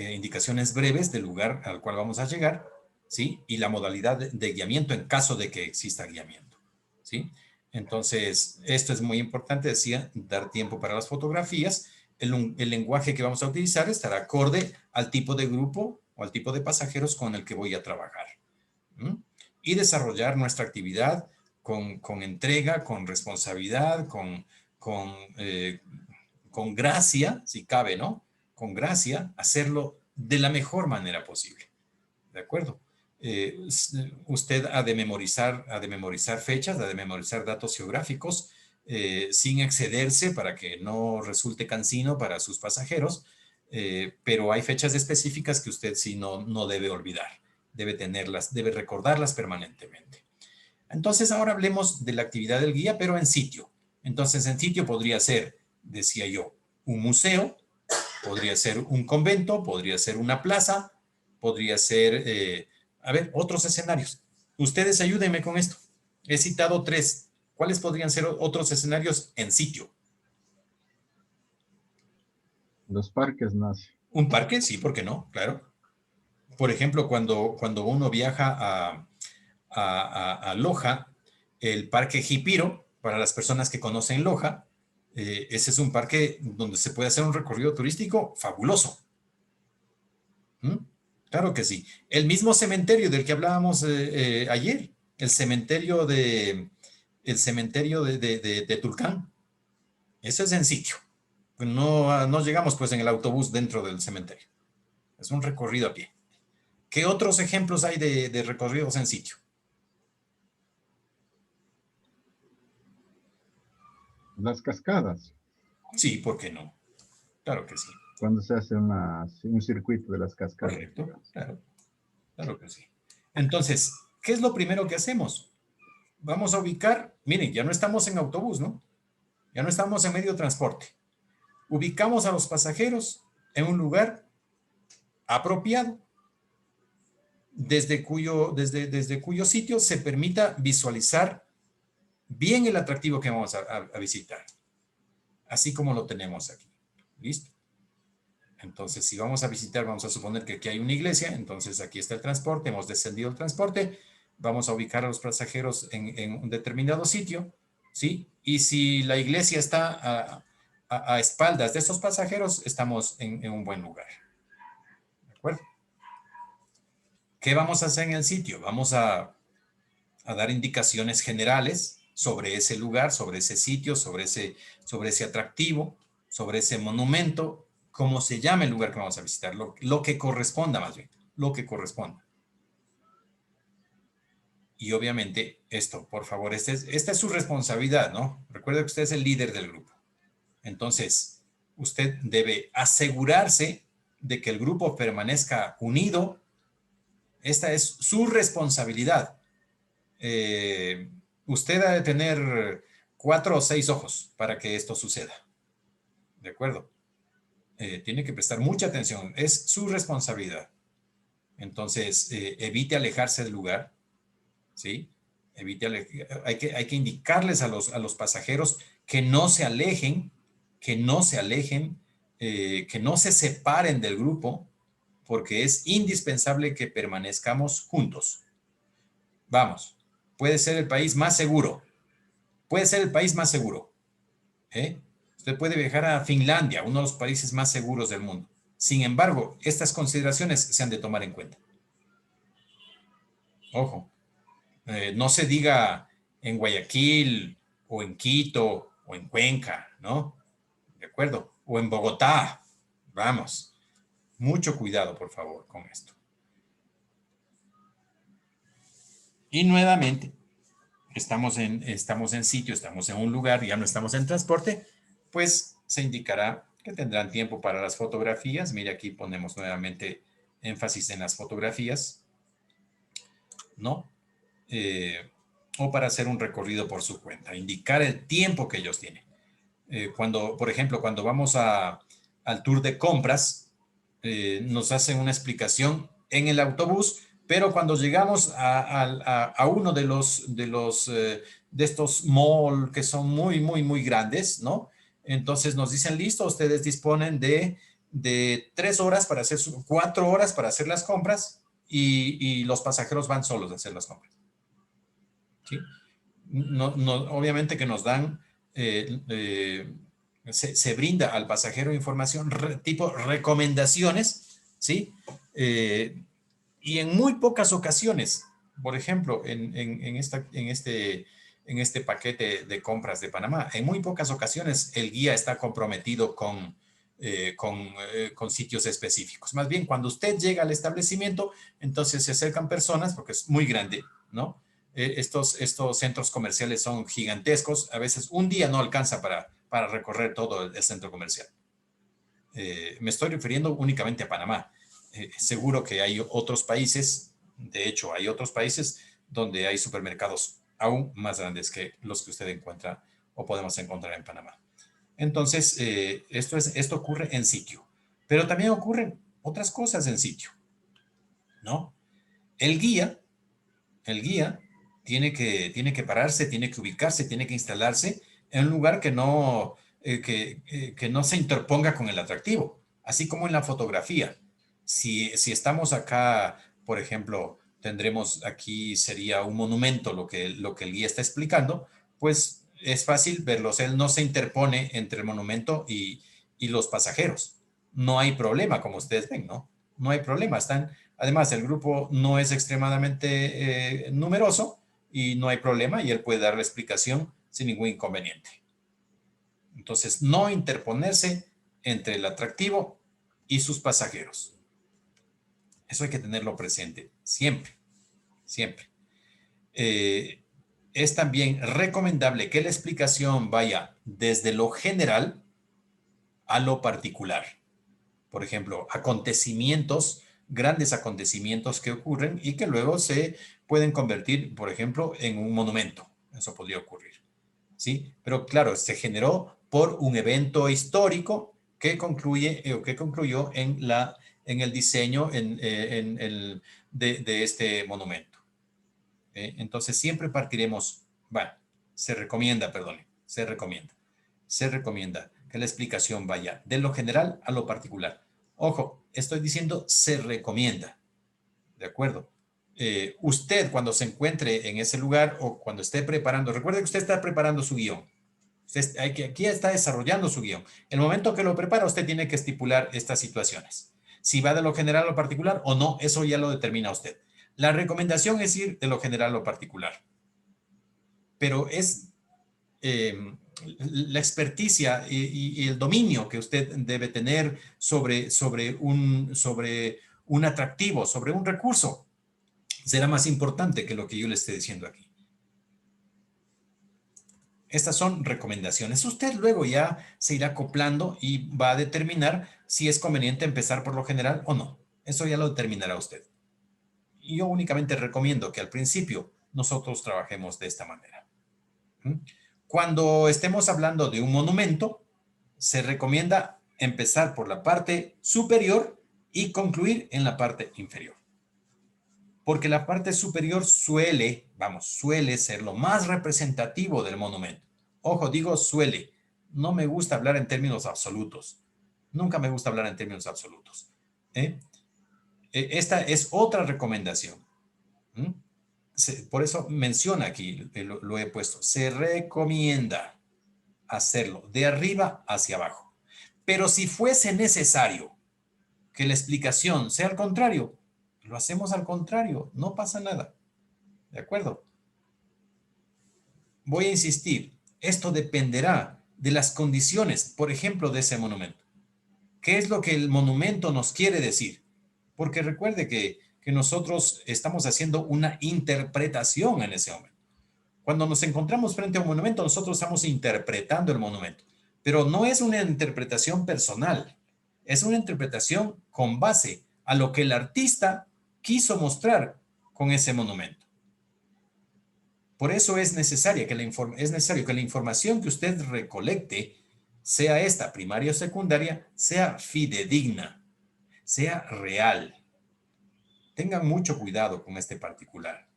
breves del lugar al cual vamos a llegar, ¿sí? Y la modalidad de guiamiento en caso de que exista guiamiento, ¿sí? Entonces, esto es muy importante, decía, dar tiempo para las fotografías. El lenguaje que vamos a utilizar estará acorde al tipo de grupo o al tipo de pasajeros con el que voy a trabajar. Y desarrollar nuestra actividad con entrega, con responsabilidad, con gracia, si cabe, ¿no? Con gracia, hacerlo de la mejor manera posible. ¿De acuerdo? Usted ha de memorizar fechas, ha de memorizar datos geográficos, sin excederse para que no resulte cansino para sus pasajeros, pero hay fechas específicas que usted sí no debe olvidar. Debe tenerlas, debe recordarlas permanentemente. Entonces, ahora hablemos de la actividad del guía, pero en sitio. Entonces, en sitio podría ser, decía yo, un museo, podría ser un convento, podría ser una plaza, podría ser, otros escenarios. Ustedes ayúdenme con esto. He citado 3. ¿Cuáles podrían ser otros escenarios en sitio? Los parques, Nacio. Un parque, sí, ¿por qué no? Claro. Por ejemplo, cuando uno viaja a Loja, el Parque Jipiro, para las personas que conocen Loja, ese es un parque donde se puede hacer un recorrido turístico fabuloso. Claro que sí. El mismo cementerio del que hablábamos ayer, el cementerio de Tulcán, eso es en sitio. No llegamos pues en el autobús dentro del cementerio. Es un recorrido a pie. ¿Qué otros ejemplos hay de recorridos en sitio? Las cascadas. Sí, ¿por qué no? Claro que sí. Cuando se hace un circuito de las cascadas. Correcto, claro que sí. Entonces, ¿qué es lo primero que hacemos? Vamos a ubicar, miren, ya no estamos en autobús, ¿no? Ya no estamos en medio de transporte. Ubicamos a los pasajeros en un lugar apropiado, desde cuyo sitio se permita visualizar bien el atractivo que vamos a visitar, así como lo tenemos aquí. ¿Listo? Entonces, si vamos a visitar, vamos a suponer que aquí hay una iglesia, entonces aquí está el transporte, hemos descendido el transporte, vamos a ubicar a los pasajeros en un determinado sitio, ¿sí? Y si la iglesia está a espaldas de estos pasajeros, estamos en un buen lugar. ¿De acuerdo? ¿Qué vamos a hacer en el sitio? Vamos a dar indicaciones generales sobre ese lugar, sobre ese sitio, sobre ese atractivo, sobre ese monumento, cómo se llama el lugar que vamos a visitar, lo que corresponda más bien, lo que corresponda. Y obviamente esto, por favor, esta es su responsabilidad, ¿no? Recuerde que usted es el líder del grupo. Entonces, usted debe asegurarse de que el grupo permanezca unido. Esta es su responsabilidad. Usted ha de tener 4 o 6 ojos para que esto suceda. ¿De acuerdo? Tiene que prestar mucha atención. Es su responsabilidad. Entonces, evite alejarse del lugar. ¿Sí? Hay que indicarles a los pasajeros que no se alejen, que no se separen del grupo, porque es indispensable que permanezcamos juntos. Vamos, puede ser el país más seguro. Puede ser el país más seguro. Usted puede viajar a Finlandia, uno de los países más seguros del mundo. Sin embargo, estas consideraciones se han de tomar en cuenta. Ojo. No se diga en Guayaquil o en Quito o en Cuenca, ¿no? ¿De acuerdo? O en Bogotá. Vamos. Mucho cuidado, por favor, con esto. Y nuevamente, estamos en sitio, estamos en un lugar, ya no estamos en transporte, pues se indicará que tendrán tiempo para las fotografías. Mire, aquí ponemos nuevamente énfasis en las fotografías, ¿no? O para hacer un recorrido por su cuenta, indicar el tiempo que ellos tienen. Por ejemplo, cuando vamos al tour de compras, nos hacen una explicación en el autobús, pero cuando llegamos a uno de estos malls que son muy, muy, muy grandes, ¿no? Entonces nos dicen, listo, ustedes disponen de 3 horas para hacer 4 horas para hacer las compras y los pasajeros van solos a hacer las compras. ¿Sí? Obviamente que nos dan, se brinda al pasajero información tipo recomendaciones, ¿sí? Y en muy pocas ocasiones, por ejemplo, en este paquete de compras de Panamá, en muy pocas ocasiones el guía está comprometido con sitios específicos. Más bien, cuando usted llega al establecimiento, entonces se acercan personas, porque es muy grande, ¿no? Estos centros comerciales son gigantescos. A veces un día no alcanza para recorrer todo el centro comercial. Me estoy refiriendo únicamente a Panamá. Seguro que hay otros países, de hecho hay otros países donde hay supermercados aún más grandes que los que usted encuentra o podemos encontrar en Panamá. Entonces, esto ocurre en sitio, pero también ocurren otras cosas en sitio, ¿no? El guía tiene que pararse, tiene que ubicarse, tiene que instalarse en un lugar que no se interponga con el atractivo, así como en la fotografía. Si estamos acá, por ejemplo, tendremos aquí, sería un monumento lo que el guía está explicando, pues es fácil verlos. Él no se interpone entre el monumento y los pasajeros. No hay problema, como ustedes ven, ¿no? No hay problema. Además, el grupo no es extremadamente numeroso y no hay problema y él puede dar la explicación sin ningún inconveniente. Entonces, no interponerse entre el atractivo y sus pasajeros. Eso hay que tenerlo presente siempre, siempre. Es también recomendable que la explicación vaya desde lo general a lo particular. Por ejemplo, grandes acontecimientos que ocurren y que luego se pueden convertir, por ejemplo, en un monumento. Eso podría ocurrir, ¿sí? Pero claro, se generó por un evento histórico que concluyó en el diseño de este monumento. Entonces, siempre partiremos, se recomienda que la explicación vaya de lo general a lo particular. Ojo, estoy diciendo se recomienda, ¿de acuerdo? Usted cuando se encuentre en ese lugar o cuando esté preparando, recuerde que usted está preparando su guión, Usted aquí está desarrollando su guión. El momento que lo prepara, usted tiene que estipular estas situaciones. Si va de lo general a lo particular o no, eso ya lo determina usted. La recomendación es ir de lo general a lo particular. Pero es la experticia y el dominio que usted debe tener sobre un atractivo, sobre un recurso, será más importante que lo que yo le esté diciendo aquí. Estas son recomendaciones. Usted luego ya se irá acoplando y va a determinar si es conveniente empezar por lo general o no. Eso ya lo determinará usted. Y yo únicamente recomiendo que al principio nosotros trabajemos de esta manera. Cuando estemos hablando de un monumento, se recomienda empezar por la parte superior y concluir en la parte inferior. Porque la parte superior suele ser lo más representativo del monumento. Ojo, digo suele. No me gusta hablar en términos absolutos. Nunca me gusta hablar en términos absolutos. Esta es otra recomendación. Por eso menciona aquí, lo he puesto, se recomienda hacerlo de arriba hacia abajo. Pero si fuese necesario que la explicación sea al contrario, lo hacemos al contrario, no pasa nada. ¿De acuerdo? Voy a insistir, esto dependerá de las condiciones, por ejemplo, de ese monumento. ¿Qué es lo que el monumento nos quiere decir? Porque recuerde que nosotros estamos haciendo una interpretación en ese momento. Cuando nos encontramos frente a un monumento, nosotros estamos interpretando el monumento, pero no es una interpretación personal, es una interpretación con base a lo que el artista quiso mostrar con ese monumento. Por eso es necesario que la información que usted recolecte, sea esta primaria o secundaria, sea fidedigna, sea real. Tengan mucho cuidado con este particular.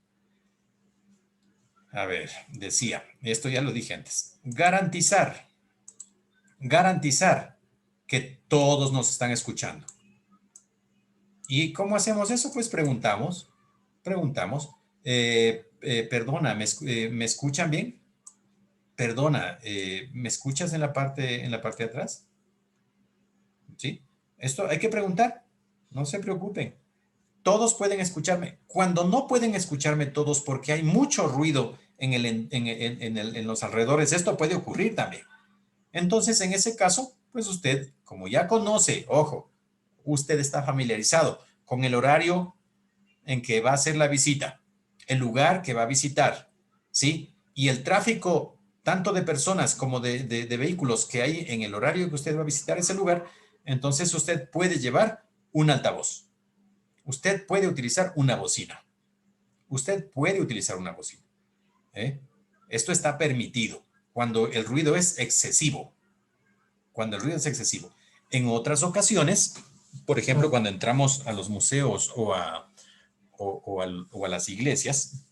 A ver, decía, esto ya lo dije antes. Garantizar que todos nos están escuchando. ¿Y cómo hacemos eso? Pues preguntamos. Perdona, ¿me escuchan bien? Perdona, ¿me escuchas en la parte de atrás? ¿Sí? Esto hay que preguntar. No se preocupen. Todos pueden escucharme. Cuando no pueden escucharme todos porque hay mucho ruido en los alrededores, esto puede ocurrir también. Entonces, en ese caso, pues usted, como ya conoce, ojo, usted está familiarizado con el horario en que va a hacer la visita, el lugar que va a visitar, ¿sí? Y el tráfico, tanto de personas como de vehículos que hay en el horario que usted va a visitar ese lugar, entonces usted puede llevar un altavoz. Usted puede utilizar una bocina. Esto está permitido cuando el ruido es excesivo. En otras ocasiones, por ejemplo, cuando entramos a los museos o a las iglesias,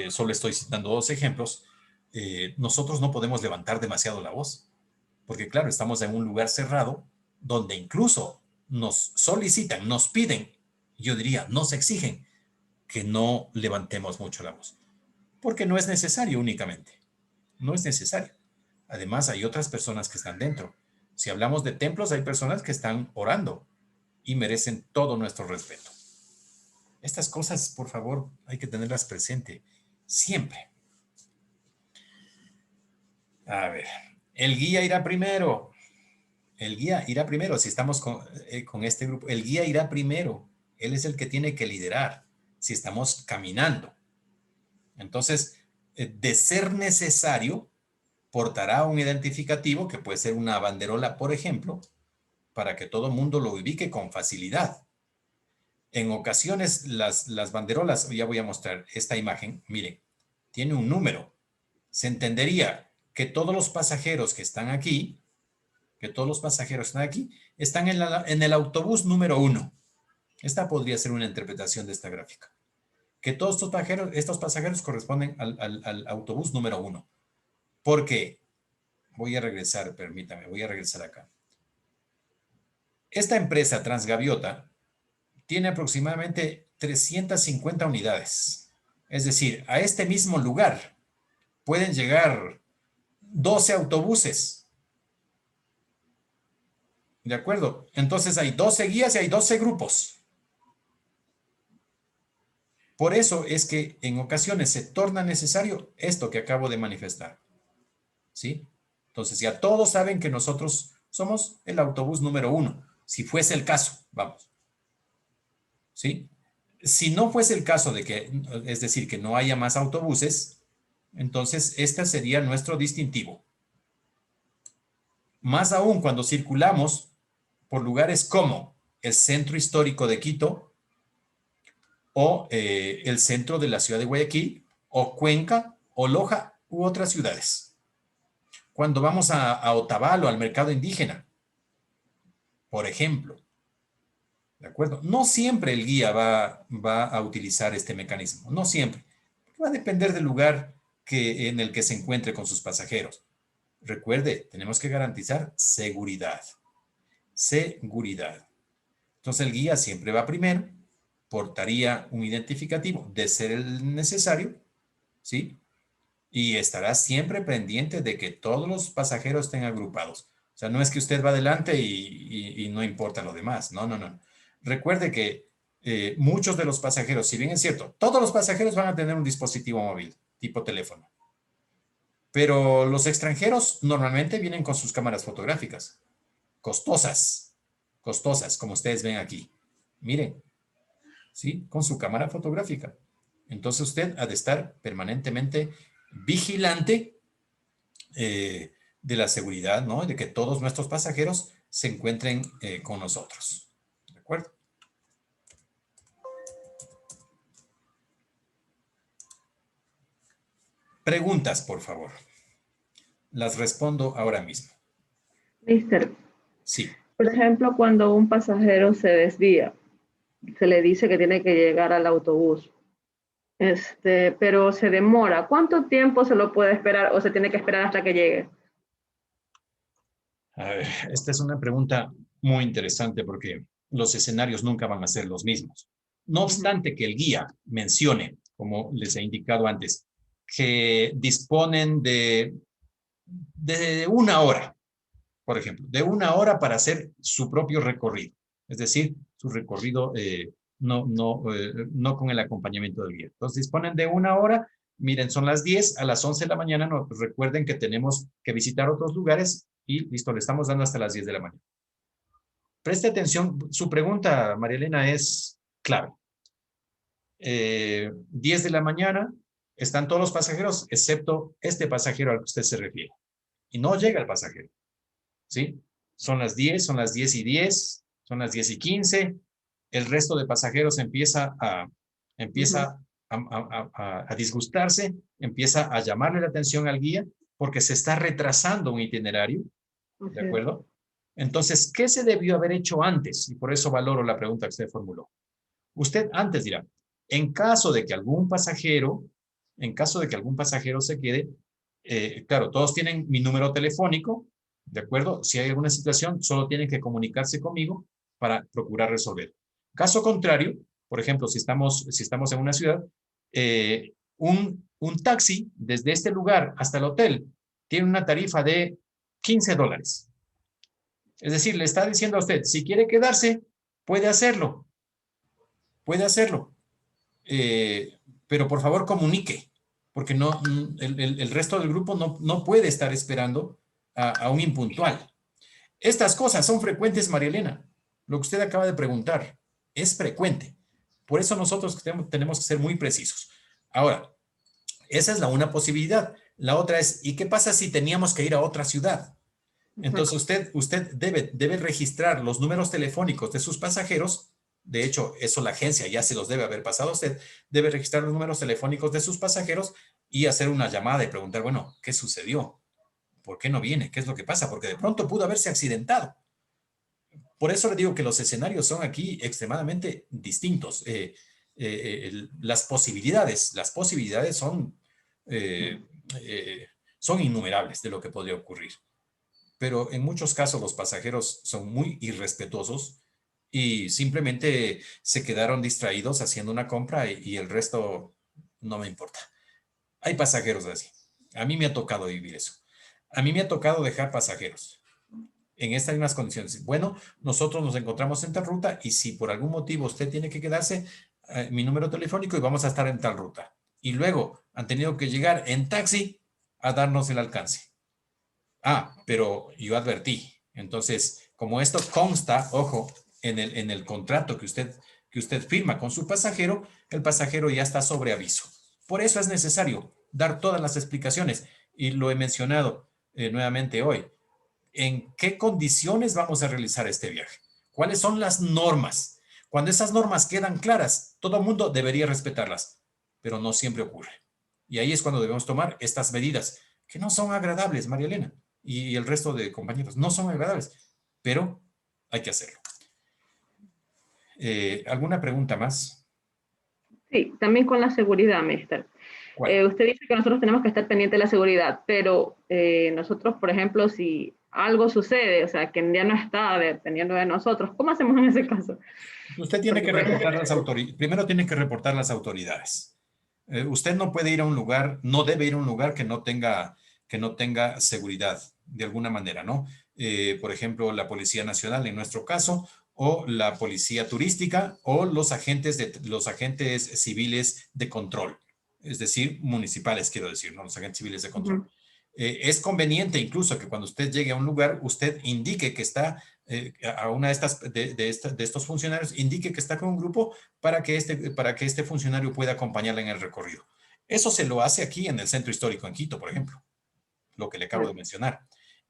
solo estoy citando 2 ejemplos, nosotros no podemos levantar demasiado la voz, porque claro, estamos en un lugar cerrado donde incluso nos solicitan, nos piden, yo diría, nos exigen que no levantemos mucho la voz, porque no es necesario únicamente, no es necesario. Además, hay otras personas que están dentro. Si hablamos de templos, hay personas que están orando y merecen todo nuestro respeto. Estas cosas, por favor, hay que tenerlas presente siempre. A ver, el guía irá primero. Si estamos con este grupo, el guía irá primero. Él es el que tiene que liderar si estamos caminando. Entonces, de ser necesario, portará un identificativo que puede ser una banderola, por ejemplo, para que todo el mundo lo ubique con facilidad. En ocasiones, las banderolas, ya voy a mostrar esta imagen, miren, tiene un número. Se entendería que todos los pasajeros que están aquí, están en el autobús número 1. Esta podría ser una interpretación de esta gráfica. Que todos estos pasajeros corresponden al autobús número 1. Porque, voy a regresar acá. Esta empresa Transgaviota tiene aproximadamente 350 unidades. Es decir, a este mismo lugar pueden llegar 12 autobuses. ¿De acuerdo? Entonces hay 12 guías y hay 12 grupos. Por eso es que en ocasiones se torna necesario esto que acabo de manifestar. ¿Sí? Entonces ya todos saben que nosotros somos el autobús número 1. Si fuese el caso, vamos. ¿Sí? Si no fuese el caso de que, es decir, que no haya más autobuses, entonces este sería nuestro distintivo. Más aún cuando circulamos por lugares como el centro histórico de Quito o el centro de la ciudad de Guayaquil o Cuenca o Loja u otras ciudades. Cuando vamos a Otavalo, al mercado indígena, por ejemplo. ¿De acuerdo? No siempre el guía va a utilizar este mecanismo, no siempre. Va a depender del lugar en el que se encuentre con sus pasajeros. Recuerde, tenemos que garantizar seguridad. Seguridad. Entonces el guía siempre va primero, portaría un identificativo de ser el necesario, ¿sí? Y estará siempre pendiente de que todos los pasajeros estén agrupados. O sea, no es que usted va adelante y no importa lo demás. No, no, no. Recuerde que muchos de los pasajeros, si bien es cierto, todos los pasajeros van a tener un dispositivo móvil, tipo teléfono. Pero los extranjeros normalmente vienen con sus cámaras fotográficas. Costosas, como ustedes ven aquí. Miren, ¿sí? Con su cámara fotográfica. Entonces usted ha de estar permanentemente vigilante de la seguridad, ¿no? De que todos nuestros pasajeros se encuentren con nosotros. ¿De acuerdo? Preguntas, por favor. Las respondo ahora mismo. Mister, Sí. por ejemplo, cuando un pasajero se desvía, se le dice que tiene que llegar al autobús, pero se demora. ¿Cuánto tiempo se lo puede esperar o se tiene que esperar hasta que llegue? A ver, esta es una pregunta muy interesante porque los escenarios nunca van a ser los mismos. No obstante que el guía mencione, como les he indicado antes, que disponen de 1 hora, por ejemplo, de 1 hora para hacer su propio recorrido. Es decir, su recorrido no con el acompañamiento del guía. Entonces disponen de 1 hora. Miren, son las 10, a las 11 de la mañana. Recuerden que tenemos que visitar otros lugares y listo, le estamos dando hasta las 10 de la mañana. Preste atención, su pregunta, María Elena, es clave. 10 de la mañana, están todos los pasajeros, excepto este pasajero al que usted se refiere. Y no llega el pasajero, ¿sí? Son las 10, son las 10:10, son las 10:15. El resto de pasajeros empieza a disgustarse, empieza a llamarle la atención al guía porque se está retrasando un itinerario. ¿De acuerdo? Entonces, ¿qué se debió haber hecho antes? Y por eso valoro la pregunta que usted formuló. Usted antes dirá, en caso de que algún pasajero se quede, claro, todos tienen mi número telefónico, ¿de acuerdo? Si hay alguna situación, solo tienen que comunicarse conmigo para procurar resolver. Caso contrario, por ejemplo, si estamos en una ciudad, un taxi desde este lugar hasta el hotel tiene una tarifa de $15. Es decir, le está diciendo a usted, si quiere quedarse, puede hacerlo. Puede hacerlo. Pero por favor comunique, porque no, el resto del grupo no puede estar esperando a un impuntual. Estas cosas son frecuentes, María Elena. Lo que usted acaba de preguntar es frecuente. Por eso nosotros tenemos que ser muy precisos. Ahora, esa es una posibilidad. La otra es, ¿y qué pasa si teníamos que ir a otra ciudad? Entonces usted debe registrar los números telefónicos de sus pasajeros. De hecho, eso la agencia ya se los debe haber pasado a usted. Debe registrar los números telefónicos de sus pasajeros y hacer una llamada y preguntar, bueno, ¿qué sucedió? ¿Por qué no viene? ¿Qué es lo que pasa? Porque de pronto pudo haberse accidentado. Por eso le digo que los escenarios son aquí extremadamente distintos. Las posibilidades son innumerables de lo que podría ocurrir. Pero en muchos casos los pasajeros son muy irrespetuosos y simplemente se quedaron distraídos haciendo una compra y el resto no me importa. Hay pasajeros así. A mí me ha tocado vivir eso. A mí me ha tocado dejar pasajeros en estas mismas condiciones. Bueno, nosotros nos encontramos en tal ruta y si por algún motivo usted tiene que quedarse, mi número telefónico y vamos a estar en tal ruta. Y luego han tenido que llegar en taxi a darnos el alcance. Ah, pero yo advertí. Entonces, como esto consta, ojo, en el contrato que usted firma con su pasajero, el pasajero ya está sobre aviso. Por eso es necesario dar todas las explicaciones y lo he mencionado nuevamente hoy. ¿En qué condiciones vamos a realizar este viaje? ¿Cuáles son las normas? Cuando esas normas quedan claras, todo el mundo debería respetarlas, pero no siempre ocurre. Y ahí es cuando debemos tomar estas medidas, que no son agradables, María Elena, y el resto de compañeros, no son agradables, pero hay que hacerlo. ¿Alguna pregunta más? Sí, también con la seguridad, mister. Usted dice que nosotros tenemos que estar pendientes de la seguridad, pero nosotros, por ejemplo, si algo sucede, o sea, que ya no está dependiendo de nosotros, ¿cómo hacemos en ese caso? Usted tiene que reportar las autoridades. Primero tiene que reportar las autoridades. Usted no puede ir a un lugar, no debe ir a un lugar que no tenga seguridad de alguna manera, ¿no? Por ejemplo, la Policía Nacional en nuestro caso, o la Policía Turística, o los agentes civiles de control, es decir, municipales, quiero decir, ¿no? Los agentes civiles de control. Es conveniente incluso que cuando usted llegue a un lugar, usted indique que está a una de estos funcionarios, indique que está con un grupo para que este funcionario pueda acompañarla en el recorrido. Eso se lo hace aquí en el Centro Histórico en Quito, por ejemplo, lo que le acabo de mencionar.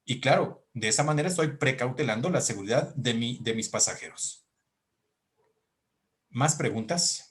Y claro, de esa manera estoy precautelando la seguridad de mis pasajeros. ¿Más preguntas?